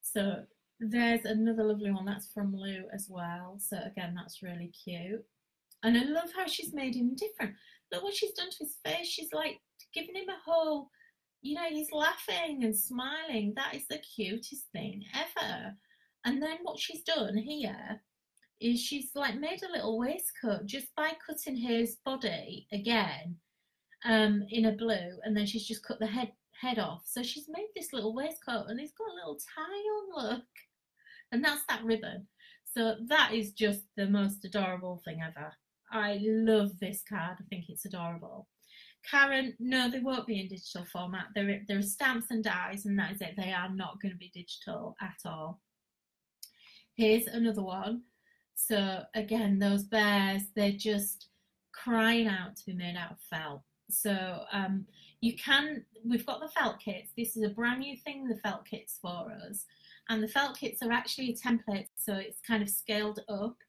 So there's another lovely one. That's from Lou as well. So again, that's really cute. And I love how she's made him different. Look what she's done to his face. She's like giving him a whole, you know, he's laughing and smiling. That is the cutest thing ever. And then what she's done here is she's like made a little waistcoat just by cutting his body again in a blue, and then she's just cut the head off. So she's made this little waistcoat, and it's got a little tie on, look. And that's that ribbon. So that is just the most adorable thing ever. I love this card. I think it's adorable. Karen, no, they won't be in digital format. There are stamps and dies, and that is it. They are not going to be digital at all. Here's another one. So again, those bears, they're just crying out to be made out of felt. So we've got the felt kits. This is a brand new thing, the felt kits for us. And the felt kits are actually a template, so it's kind of scaled up.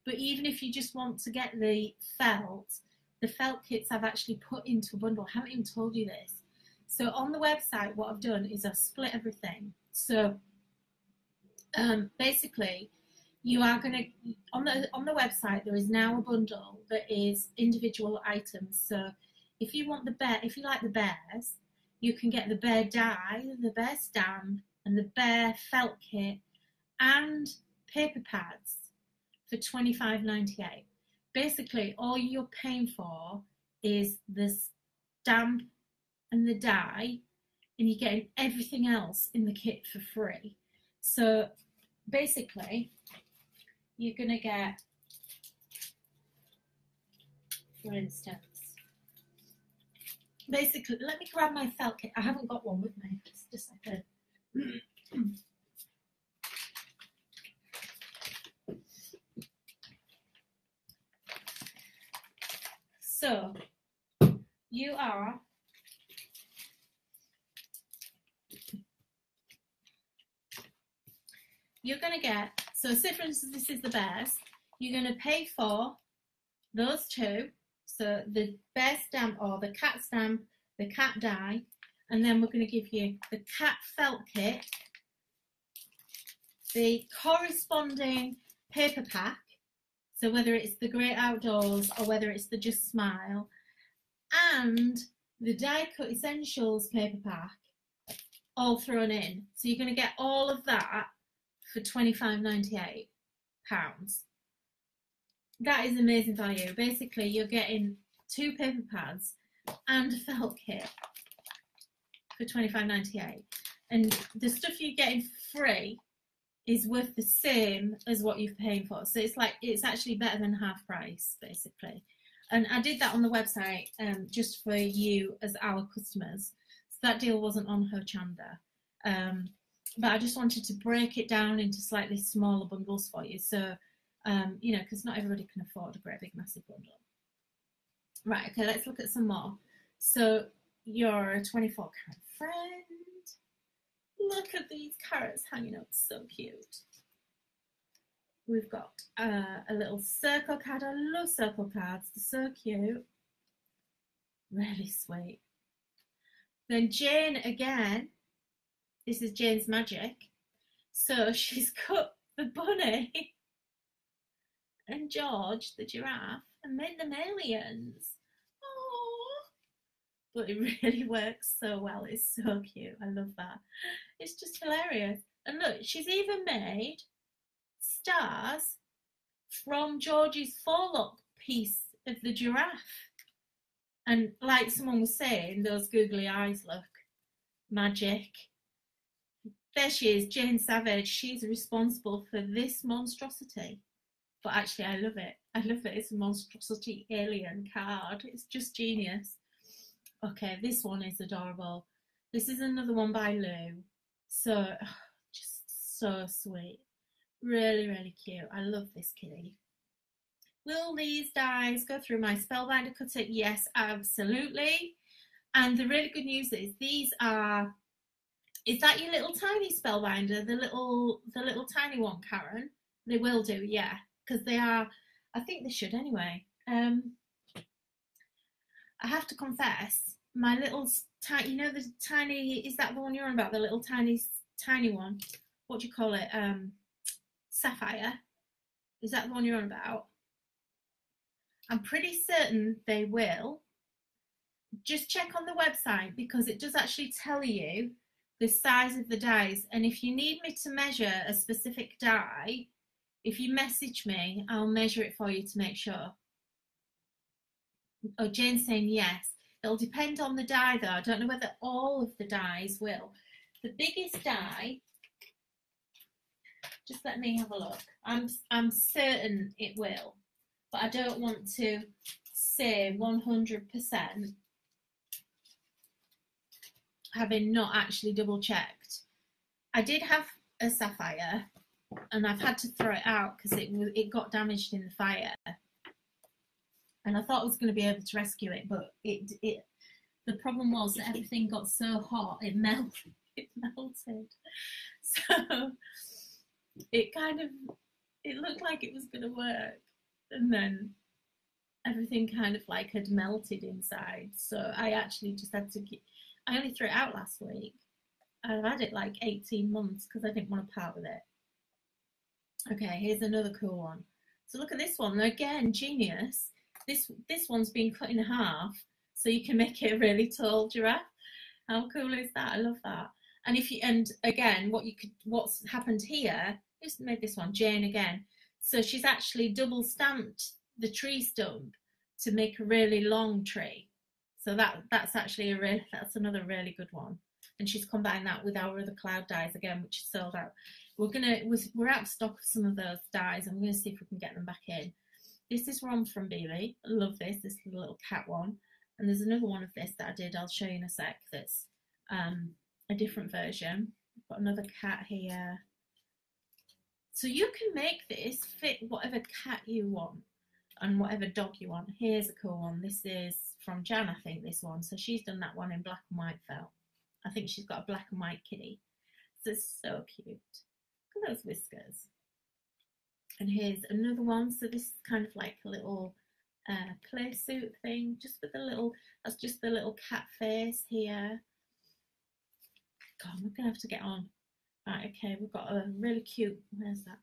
But even if you just want to get the felt kits I've actually put into a bundle. I haven't even told you this. So on the website, what I've done is I've split everything. So basically, you are going to, on the website, there is now a bundle that is individual items. So if you want if you like the bears, you can get the bear die, the bear stamp, and the bear felt kit, and paper pads for $25.98. Basically, all you're paying for is the stamp and the die, and you're getting everything else in the kit for free. So basically, you're going to get, for instance, basically, let me grab my felt kit. I haven't got one with me. Just a second. So you're going to get, so say for instance this is the bears, you're going to pay for those two, so the bear stamp or the cat stamp, the cat die, and then we're going to give you the cat felt kit, the corresponding paper pack, so whether it's the Great Outdoors or whether it's the Just Smile, and the Die Cut Essentials paper pack, all thrown in. So you're going to get all of that for £25.98. That is amazing value. Basically, you're getting 2 paper pads and a felt kit for £25.98. And the stuff you're getting for free is worth the same as what you're paying for. So it's actually better than half price, basically. And I did that on the website just for you as our customers. So that deal wasn't on Hochanda. But I just wanted to break it down into slightly smaller bundles for you. So, you know, because not everybody can afford a great big massive bundle. Right, okay, let's look at some more. So you're a 24 carat friend. Look at these carrots hanging up, so cute. We've got a little circle card. I love circle cards, they're so cute. Really sweet. Then Jane again. This is Jane's Magic. So she's cut the bunny and George, the giraffe, and made them aliens. Oh, but it really works so well. It's so cute. I love that. It's just hilarious. And look, she's even made stars from George's forelock piece of the giraffe. And like someone was saying, those googly eyes, look, magic. There she is, Jane Savage. She's responsible for this monstrosity. But actually, I love it. I love that it's a monstrosity alien card. It's just genius. Okay, this one is adorable. This is another one by Lou. So, just so sweet. Really, really cute. I love this kitty. Will these dies go through my spellbinder cutter? Yes, absolutely. And the really good news is these are, is that your little tiny spellbinder, the little tiny one, Karen? They will do, yeah, because they are, I think they should anyway. I have to confess, my little tiny, you know, the tiny, is that the one you're on about? The little tiny one? What do you call it? Sapphire? Is that the one you're on about? I'm pretty certain they will. Just check on the website because it does actually tell you the size of the dies. And if you need me to measure a specific die, if you message me, I'll measure it for you to make sure. Oh, Jane's saying yes. It'll depend on the die though. I don't know whether all of the dies will. The biggest die, just let me have a look. I'm certain it will, but I don't want to say 100% having not actually double checked. I did have a sapphire and I've had to throw it out because it got damaged in the fire. And I thought I was going to be able to rescue it, but the problem was that everything got so hot it melted. So it looked like it was going to work, and then everything kind of like had melted inside. So I actually just had to I only threw it out last week. I've had it like 18 months because I didn't want to part with it. Okay, here's another cool one. So look at this one again, genius. This one's been cut in half so you can make it a really tall giraffe. How cool is that? I love that. And again, what's happened here, just made this one, Jane again. So she's actually double stamped the tree stump to make a really long tree. So that's actually that's another really good one. And she's combined that with our other cloud dies again, which is sold out. We're out of stock of some of those dies, and we're gonna see if we can get them back in. This is Ron from Beely. I love this little cat one. And there's another one of this that I did, I'll show you in a sec, that's a different version. I've got another cat here. So you can make this fit whatever cat you want and whatever dog you want. Here's a cool one. This is from Jan, I think, this one. So she's done that one in black and white felt. I think she's got a black and white kitty. So it's so cute. Look at those whiskers. And here's another one. So this is kind of like a little play suit thing, just with that's just the little cat face here. God, I'm gonna have to get on. Right, okay, we've got a really cute, where's that?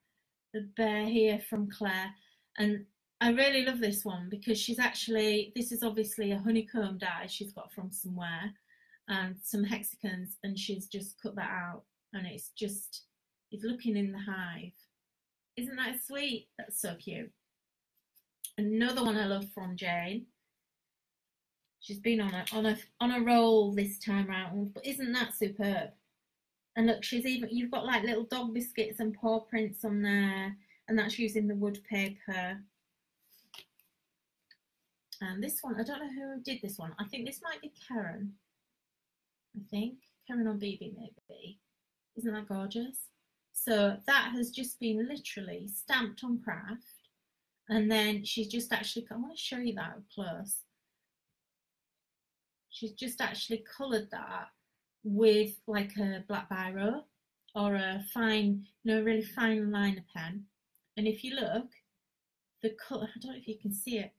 The bear here from Claire. And I really love this one because this is obviously a honeycomb die she's got from somewhere and some hexagons, and she's just cut that out, and it's looking in the hive. Isn't that sweet? That's so cute. Another one I love from Jane. She's been on a roll this time round, but isn't that superb? And look, you've got like little dog biscuits and paw prints on there, and that's using the wood paper. And this one, I don't know who did this one. I think this might be Karen. Karen on BB maybe. Isn't that gorgeous? So that has just been literally stamped on craft, and then she's just actually, I want to show you that up close. She's just actually coloured that with like a black biro or a fine, really fine liner pen. And if you look, the colour, I don't know if you can see it,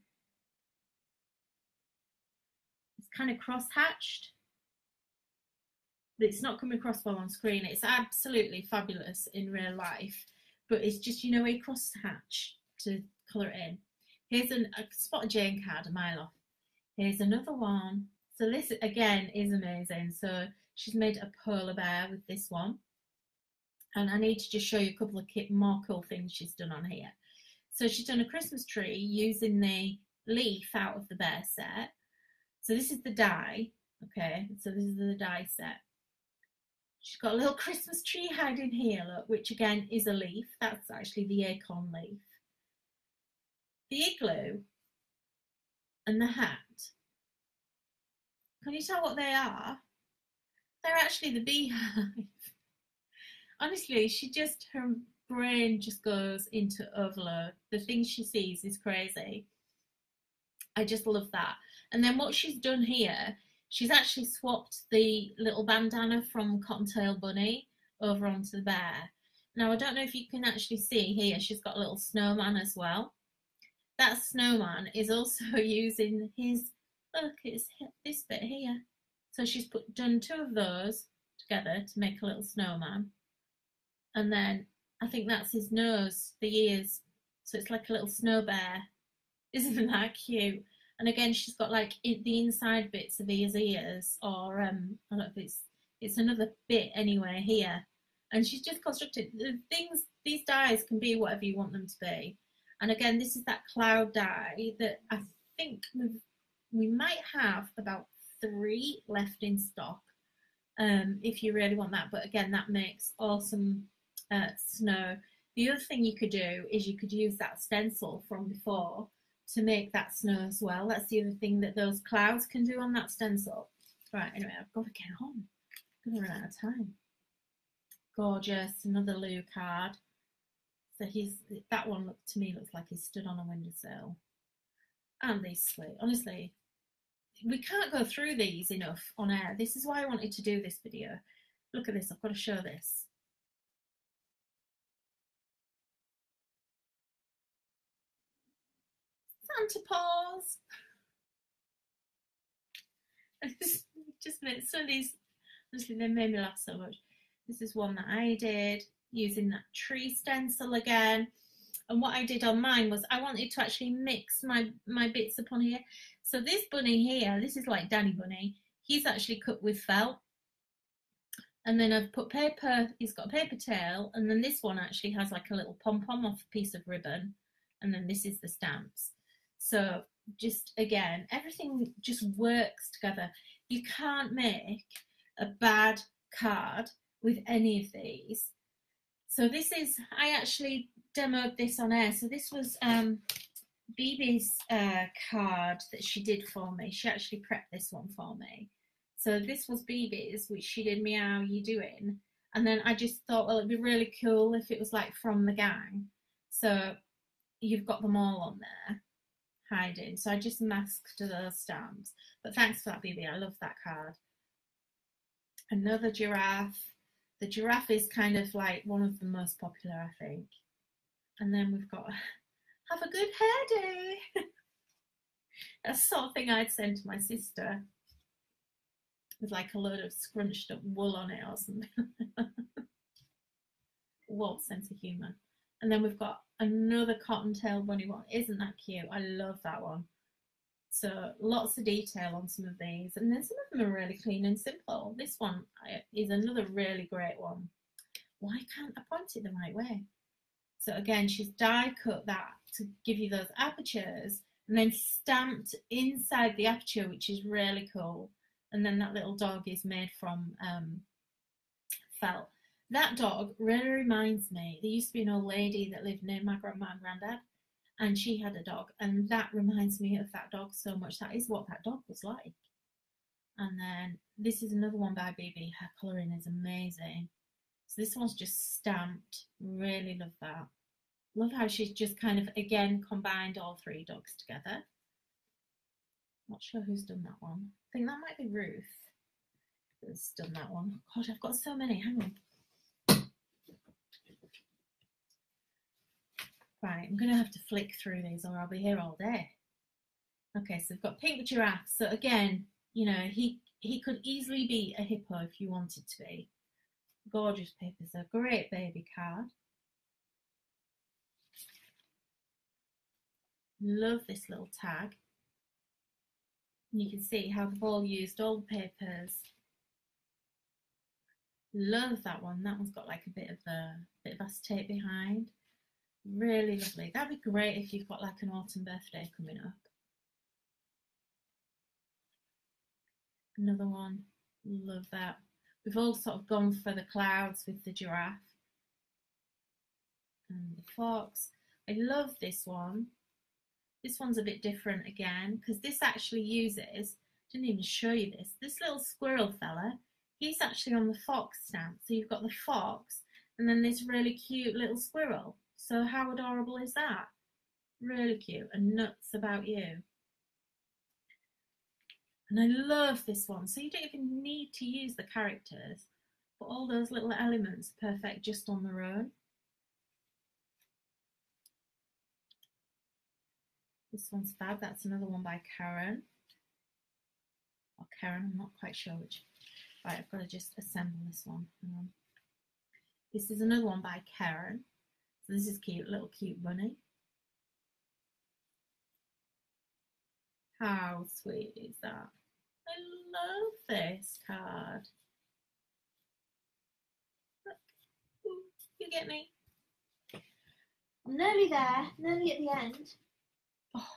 it's kind of cross-hatched. It's not coming across well on screen. It's absolutely fabulous in real life, but it's just, a cross-hatch to colour it in. Here's a Spot Jane card, a mile off. Here's another one. So this again is amazing. So she's made a polar bear with this one, and I need to just show you a couple of more cool things she's done on here. So she's done a Christmas tree using the leaf out of the bear set. So this is the die. Okay, so this is the die set. She's got a little Christmas tree hiding here, look, which again is a leaf. That's actually the acorn leaf. The igloo and the hat. Can you tell what they are? They're actually the beehive. Honestly, her brain just goes into overload. The things she sees is crazy. I just love that. And then what she's done here, She's actually swapped the little bandana from Cottontail Bunny over onto the bear. Now, I don't know if you can actually see here, she's got a little snowman as well. That snowman is also using his, look, it's this bit here. So she's done two of those together to make a little snowman. And then I think that's his nose, the ears. So it's like a little snow bear. Isn't that cute? And again, she's got like the inside bits of his ears, or I don't know if it's another bit anyway here. And she's just constructed the things. These dies can be whatever you want them to be. And again, this is that cloud die that I think we might have about 3 left in stock, if you really want that. But again, that makes awesome snow. The other thing you could do is you could use that stencil from before to make that snow as well. That's the other thing that those clouds can do on that stencil. Right, anyway, I've got to get on. I'm going to run out of time. Gorgeous, another Lou card. So that one to me looks like he's stood on a windowsill. And these sweet. Honestly, we can't go through these enough on air. This is why I wanted to do this video. Look at this, I've got to show this. Santa paws. Just made some of these, honestly, they made me laugh so much. This is one that I did using that tree stencil again. And what I did on mine was I wanted to actually mix my bits upon here. So this bunny here, this is like Danny Bunny. He's actually cut with felt. And then I've put paper, he's got a paper tail. And then this one actually has like a little pom-pom off a piece of ribbon. And then this is the stamps. So just, again, everything just works together. You can't make a bad card with any of these. So this is, I actually demoed this on air. So this was BB's card that she did for me. She actually prepped this one for me. So this was BB's, which she did Meow You Doing. And then I just thought, well, it'd be really cool if it was like from the gang. So you've got them all on there hiding. So I just masked those stamps. But thanks for that, BB. I love that card. Another giraffe. The giraffe is kind of like one of the most popular, I think. And then we've got have a good hair day. That's the sort of thing I'd send to my sister with like a load of scrunched up wool on it or something. What sense of humour. And then we've got another cottontail bunny one. Isn't that cute? I love that one. So lots of detail on some of these, and then some of them are really clean and simple. This one is another really great one. Why can't I point it the right way? So again, she's die cut that to give you those apertures, and then stamped inside the aperture, which is really cool. And then that little dog is made from felt. That dog really reminds me, there used to be an old lady that lived near my grandma and granddad, and she had a dog, and that reminds me of that dog so much. That is what that dog was like. And then this is another one by BB. Her colouring is amazing. So this one's just stamped. Really love that. Love how she's just kind of, again, combined all 3 dogs together. Not sure who's done that one. I think that might be Ruth that's done that one. God, I've got so many. Hang on. Right, I'm going to have to flick through these or I'll be here all day. Okay, so we've got pink giraffe. So again, you know, he could easily be a hippo if you wanted to be. Gorgeous papers, a great baby card. Love this little tag. You can see how they've all used all the papers. Love that one. That one's got like a bit of acetate behind. Really lovely. That'd be great if you've got like an autumn birthday coming up. Another one. Love that. We've all sort of gone for the clouds with the giraffe and the fox. I love this one. This one's a bit different again because this actually uses, didn't even show you this little squirrel fella, he's actually on the fox stamp. So you've got the fox and then this really cute little squirrel. So how adorable is that? Really cute and nuts about you. And I love this one. So you don't even need to use the characters, but all those little elements are perfect just on their own. This one's fab. That's another one by Karen. Or Karen, I'm not quite sure which. Right, I've got to just assemble this one. Hang on. This is another one by Karen. So this is cute, little cute bunny. How sweet is that? I love this card. Look. Ooh, you get me? I'm nearly there, nearly at the end. Oh,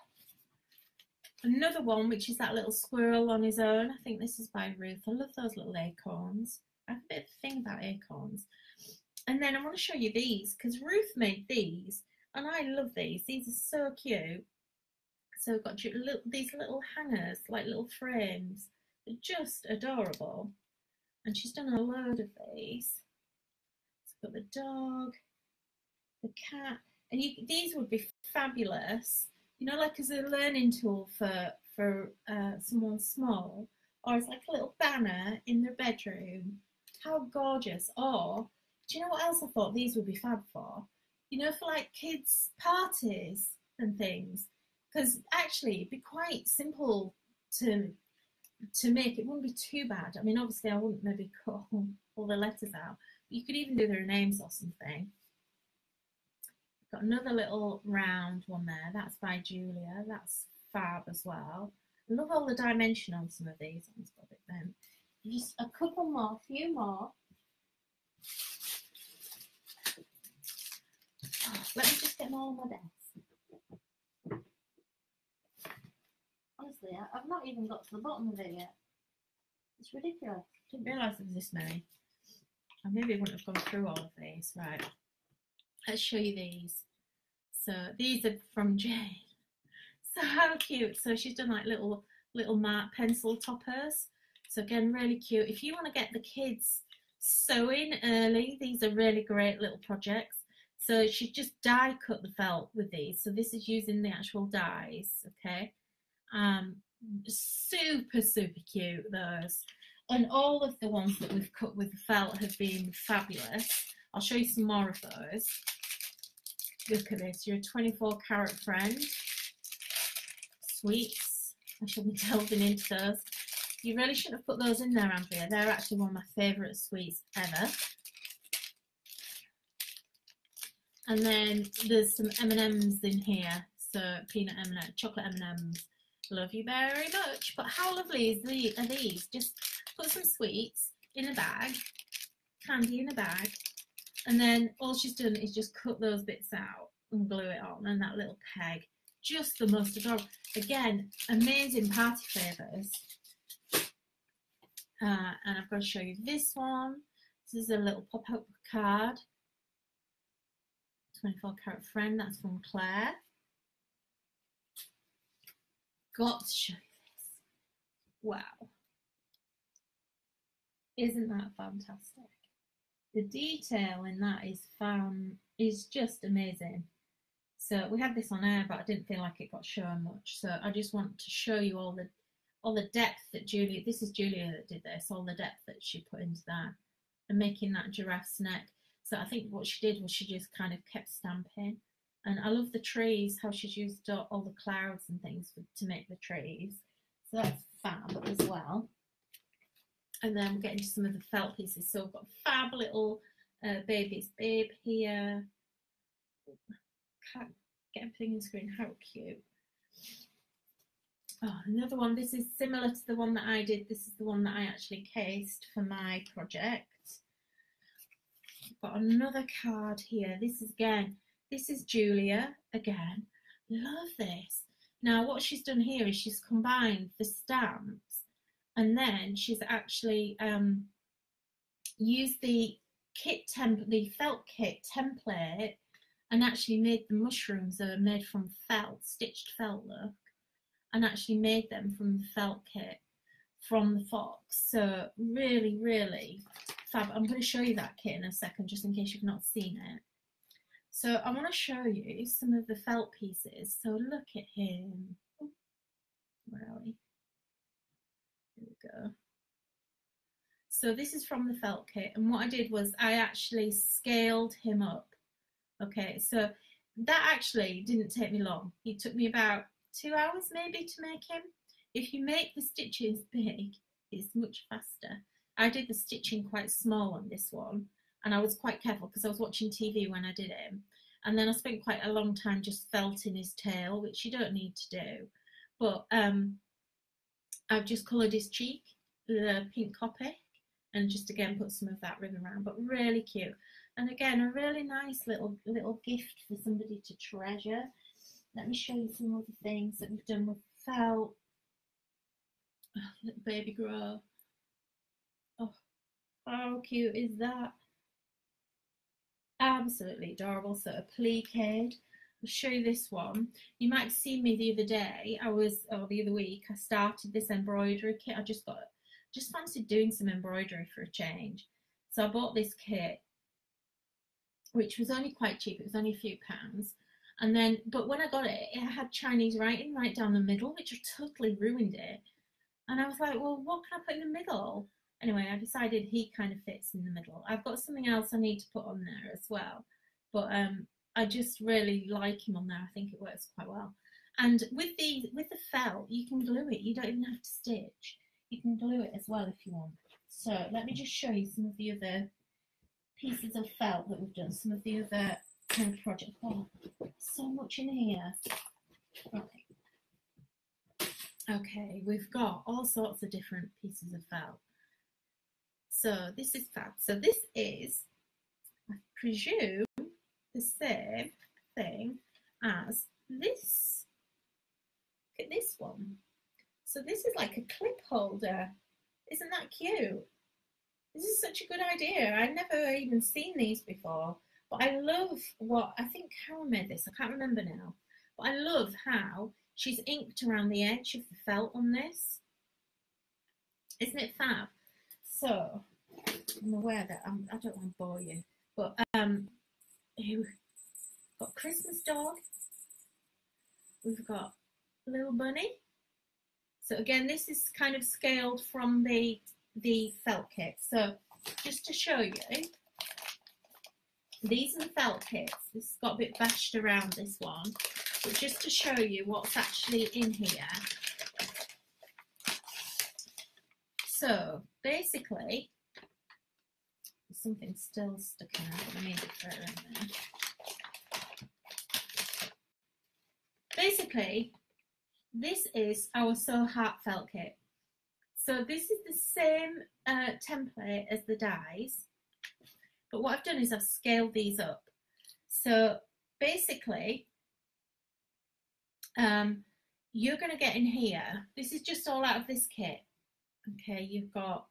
another one, which is that little squirrel on his own. I think this is by Ruth. I love those little acorns. I have a bit of a thing about acorns. And then I want to show you these, because Ruth made these, and I love these. These are so cute. So we've got these little hangers, like little frames. They're just adorable. And she's done a load of these. So we've got the dog, the cat, and these would be fabulous, you know, like as a learning tool for someone small, or as like a little banner in their bedroom. How gorgeous. Or do you know what else I thought these would be fab for? You know, for like kids' parties and things. Because actually it'd be quite simple to make. It wouldn't be too bad. I mean, obviously I wouldn't maybe cut all the letters out, but you could even do their names or something. Got another little round one there. That's by Julia. That's fab as well. I love all the dimension on some of these. I've got it then. Just a couple more, a few more. Oh, let me just get them all on my desk. Honestly, I've not even got to the bottom of it yet. It's ridiculous. I didn't realise there was this many. I maybe wouldn't have gone through all of these. Right. Let's show you these. So these are from Jane. So how cute. So she's done like little mark pencil toppers. So again, really cute. If you want to get the kids sewing early, these are really great little projects. So she just die cut the felt with these. So this is using the actual dies, okay? Super, super cute, those. And all of the ones that we've cut with the felt have been fabulous. I'll show you some more of those. Look at this, your 24 carat friend. Sweets. I shall be delving into those. You really shouldn't have put those in there, Andrea. They're actually one of my favourite sweets ever. And then there's some M&Ms in here. So peanut M&M, chocolate M&Ms. Love you very much. But how lovely are these? Just put some sweets in a bag, candy in a bag, and then all she's done is just cut those bits out and glue it on, and that little peg. Just the most adorable. Again, amazing party favours. And I've got to show you this one. This is a little pop-up card. 24 carat friend, that's from Claire. Got to show you this. Wow. Isn't that fantastic? The detail in that is just amazing. So we had this on air, but I didn't feel like it got shown much. So I just want to show you all the depth that this is Julia that did this, all the depth that she put into that, and making that giraffe's neck. So I think what she did was she just kind of kept stamping. And I love the trees, how she's used all the clouds and things to make the trees. So that's fab as well. And then we'll get into some of the felt pieces. So we've got fab little baby's babe here. Can't get everything in screen. How cute. Oh, another one. This is similar to the one that I did. This is the one that I actually cased for my project. Got another card here. This is Julia again. Love this. Now what she's done here is she's combined the stamps, and then she's actually used the felt kit template, and actually made the mushrooms that are made from felt, stitched felt look, and actually made them from the felt kit from the Fox. So really, really fab. I'm going to show you that kit in a second, just in case you've not seen it. So I want to show you some of the felt pieces. So look at him. Where are we? Here we go. So this is from the felt kit, and what I did was I actually scaled him up. Okay, so that actually didn't take me long. It took me about 2 hours maybe to make him. If you make the stitches big, it's much faster. I did the stitching quite small on this one, and I was quite careful because I was watching TV when I did him. And then I spent quite a long time just felting his tail, which you don't need to do. But I've just coloured his cheek with a pink copy, and just again put some of that ribbon around, but really cute. And again, a really nice little gift for somebody to treasure. Let me show you some other things that we've done with felt. Oh, little baby grow. Oh, how cute is that? Absolutely adorable. So a plicade. I'll show you this one. You might have seen me the other day. The other week, I started this embroidery kit. I just fancied doing some embroidery for a change. So I bought this kit, which was only quite cheap. It was only a few pounds. And then, but when I got it, it had Chinese writing right down the middle, which totally ruined it. And I was like, well, what can I put in the middle? Anyway, I decided he kind of fits in the middle. I've got something else I need to put on there as well. But I just really like him on there. I think it works quite well. And with the felt, you can glue it. You don't even have to stitch. You can glue it as well if you want. So let me just show you some of the other pieces of felt that we've done. Some of the other kind of projects. Oh, so much in here. Okay, we've got all sorts of different pieces of felt. So this is fab. So this is, I presume, the same thing as this. Look at this one. So this is like a clip holder. Isn't that cute? This is such a good idea. I've never even seen these before. But I love I think Carol made this. I can't remember now. But I love how she's inked around the edge of the felt on this. Isn't it fab? So I'm aware that I don't want to bore you. But here we've got Christmas dog. We've got little bunny. So again, this is kind of scaled from the felt kit. So just to show you, these are the felt kits. This has got a bit bashed around this one, but just to show you what's actually in here. So basically, there's something still stuck in there. I need to throw it in there. Basically, this is our So Heartfelt kit. So this is the same template as the dies, but what I've done is I've scaled these up. So basically, you're going to get in here, this is just all out of this kit. Okay, you've got,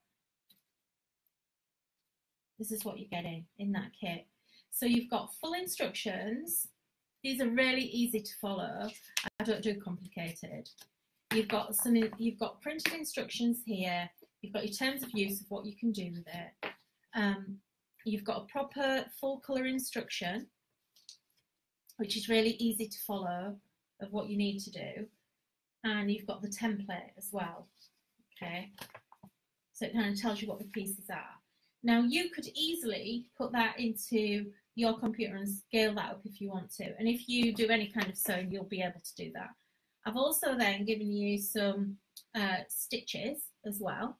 this is what you're getting in that kit. So you've got full instructions. These are really easy to follow. I don't do complicated. You've got printed instructions here. You've got your terms of use of what you can do with it. You've got a proper full colour instruction, which is really easy to follow of what you need to do. And you've got the template as well. Okay, so it kind of tells you what the pieces are. Now you could easily put that into your computer and scale that up if you want to. And if you do any kind of sewing, you'll be able to do that. I've also then given you some stitches as well,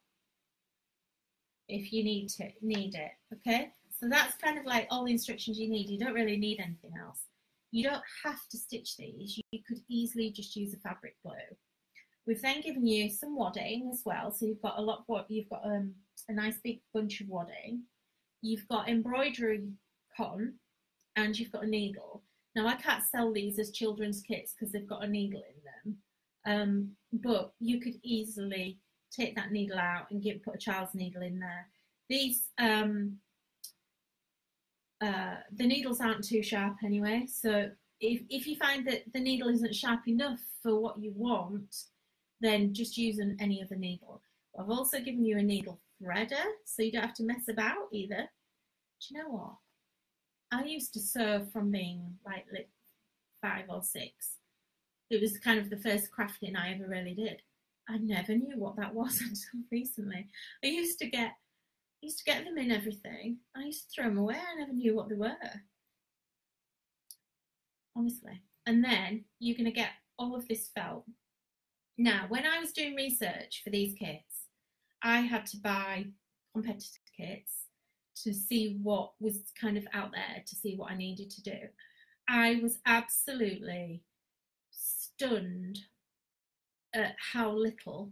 if you need it. Okay, so that's kind of like all the instructions you need. You don't really need anything else. You don't have to stitch these. You could easily just use a fabric glue. We've then given you some wadding as well. So you've got a nice big bunch of wadding. You've got embroidery cotton, and you've got a needle. Now I can't sell these as children's kits because they've got a needle in them, but you could easily take that needle out and put a child's needle in there. These the needles aren't too sharp anyway, so if you find that the needle isn't sharp enough for what you want, then just use any other needle. I've also given you a needle threader, so you don't have to mess about either. Do you know what? I used to sew from being like 5 or 6. It was kind of the first crafting I ever really did. I never knew what that was until recently. I used to get them in everything. I used to throw them away. I never knew what they were, honestly. And then you're going to get all of this felt. Now, when I was doing research for these kits, I had to buy competitor kits to see what was kind of out there, to see what I needed to do. I was absolutely stunned at how little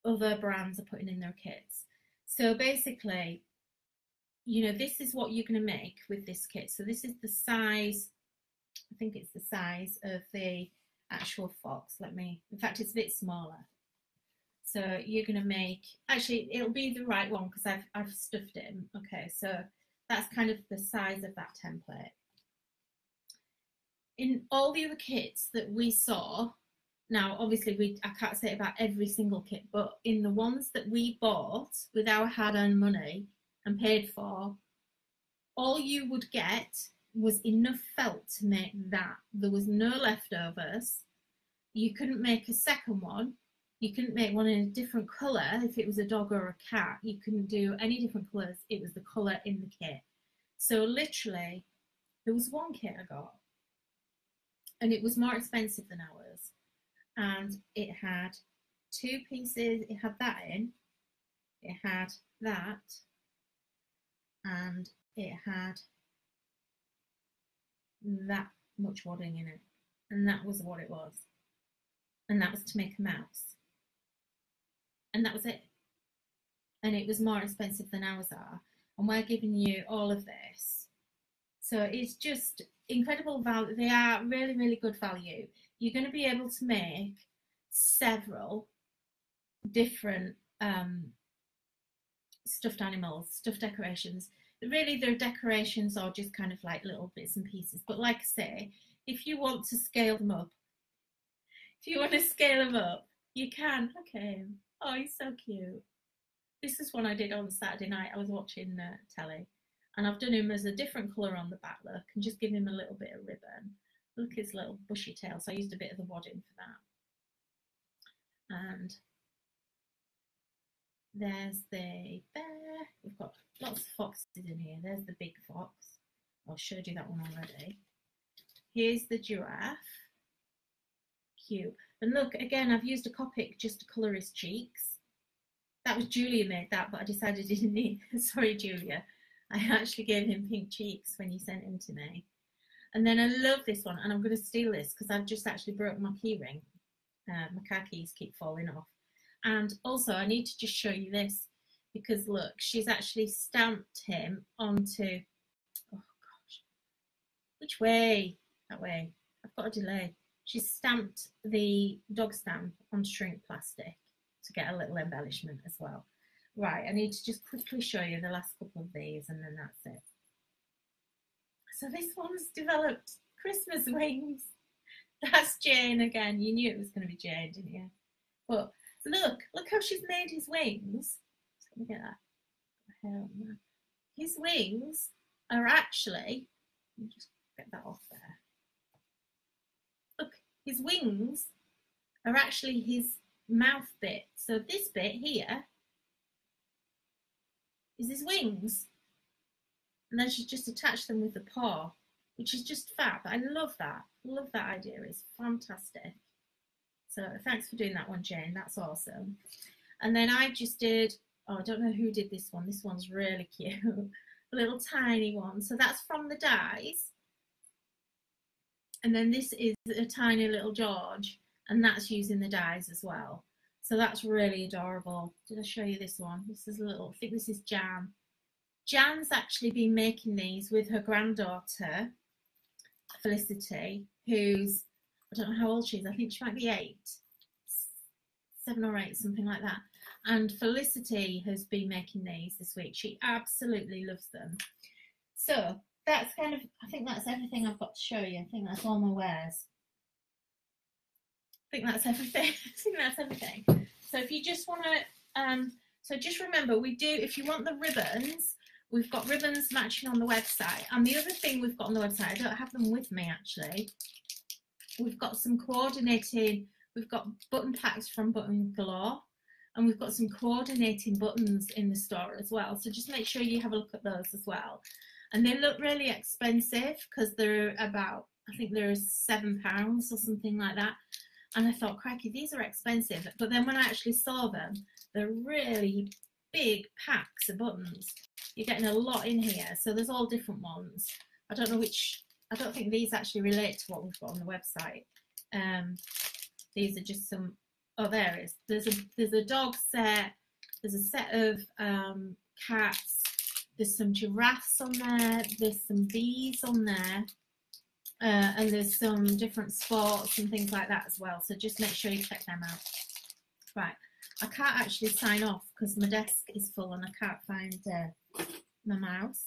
other brands are putting in their kits. So basically, you know, this is what you're going to make with this kit. So this is the size, I think it's the size of the actual fox. In fact, it's a bit smaller. So you're going to make, actually, it'll be the right one because I've stuffed it. Okay, so that's kind of the size of that template. In all the other kits that we saw, now obviously I can't say about every single kit, but in the ones that we bought with our hard-earned money and paid for, all you would get was enough felt to make that. There was no leftovers. You couldn't make a second one. You couldn't make one in a different colour if it was a dog or a cat. You couldn't do any different colours. It was the colour in the kit. So literally, there was one kit I got, and it was more expensive than ours. And it had two pieces. It had that in. It had that. And it had that much wadding in it. And that was what it was. And that was to make a mouse. And that was it. And it was more expensive than ours are. And we're giving you all of this. So it's just incredible value. They are really, really good value. You're going to be able to make several different stuffed animals, stuffed decorations. Really, they're decorations or just kind of like little bits and pieces. But like I say, if you want to scale them up, you can. Okay. Oh, he's so cute. This is one I did on Saturday night. I was watching telly, and I've done him as a different colour on the back look and just give him a little bit of ribbon. Look at his little bushy tail, so I used a bit of the wadding for that. And there's the bear. We've got lots of foxes in here. There's the big fox. I showed you that one already. Here's the giraffe. Cute. And look, again, I've used a Copic just to colour his cheeks. That was Julia made that, but I decided I didn't need. Sorry, Julia. I actually gave him pink cheeks when you sent him to me. And then I love this one, and I'm going to steal this because I've just actually broken my key ring. My car keys keep falling off. And also, I need to just show you this because look, she's actually stamped him onto. Oh gosh, which way? That way. I've got a delay. She's stamped the dog stamp on shrink plastic to get a little embellishment as well. Right, I need to just quickly show you the last couple of these and then that's it. So this one's developed Christmas wings. That's Jane again. You knew it was going to be Jane, didn't you? But look how she's made his wings. Let me get that. His wings are actually, let me just get that off there. Look, his wings are actually his mouth bit. So this bit here is his wings. And then she's just attached them with the paw, which is just fab. I love that. Love that idea. It's fantastic. So thanks for doing that one, Jane. That's awesome. And then I just did, oh, I don't know who did this one. This one's really cute. A little tiny one. So that's from the dies. And then this is a tiny little George, and that's using the dies as well. So that's really adorable. Did I show you this one? This is a little, I think this is Jan. Jan's actually been making these with her granddaughter, Felicity, who's, I don't know how old she is. I think she might be 8, 7 or 8, something like that. And Felicity has been making these this week. She absolutely loves them. So that's kind of, I think that's everything I've got to show you. I think that's all my wares. I think that's everything. I think that's everything. So if you just want to, so just remember, we do, if you want the ribbons, we've got ribbons matching on the website. And the other thing we've got on the website, I don't have them with me actually. We've got some coordinated we've got button packs from Button Galore, and we've got some coordinating buttons in the store as well. So just make sure you have a look at those as well. And they look really expensive because they're about, I think they're £7 or something like that. And I thought, crikey, these are expensive. But then when I actually saw them, they're really big packs of buttons. You're getting a lot in here. So there's all different ones. I don't know which, I don't think these actually relate to what we've got on the website. These are just some, oh, there it is. There's a dog set. There's a set of cats. There's some giraffes on there. There's some bees on there. And there's some different sports and things like that as well. So just make sure you check them out. Right, I can't actually sign off because my desk is full and I can't find my mouse.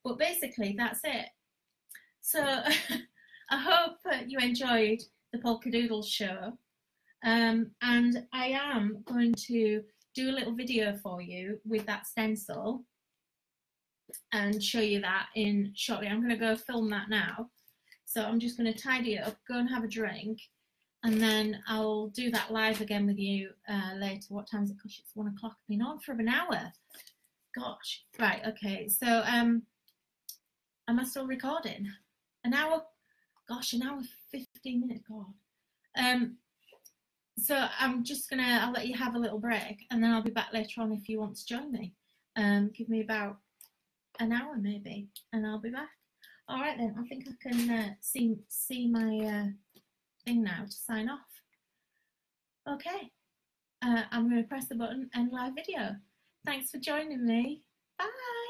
But basically, that's it. So I hope you enjoyed the Polkadoodles show. And I am going to do a little video for you with that stencil and show you that in shortly. I'm going to go film that now. So I'm just going to tidy it up, go and have a drink, and then I'll do that live again with you later. What time is it? Gosh, it's 1 o'clock. I've been on for an hour. Gosh. Right, okay. So am I still recording? An hour? Gosh, an hour 15 minutes. God. So I'm just going to, I'll let you have a little break, and then I'll be back later on if you want to join me. Give me about an hour maybe, and I'll be back. All right then, I think I can see my thing now to sign off. Okay, I'm going to press the button, end live video. Thanks for joining me. Bye.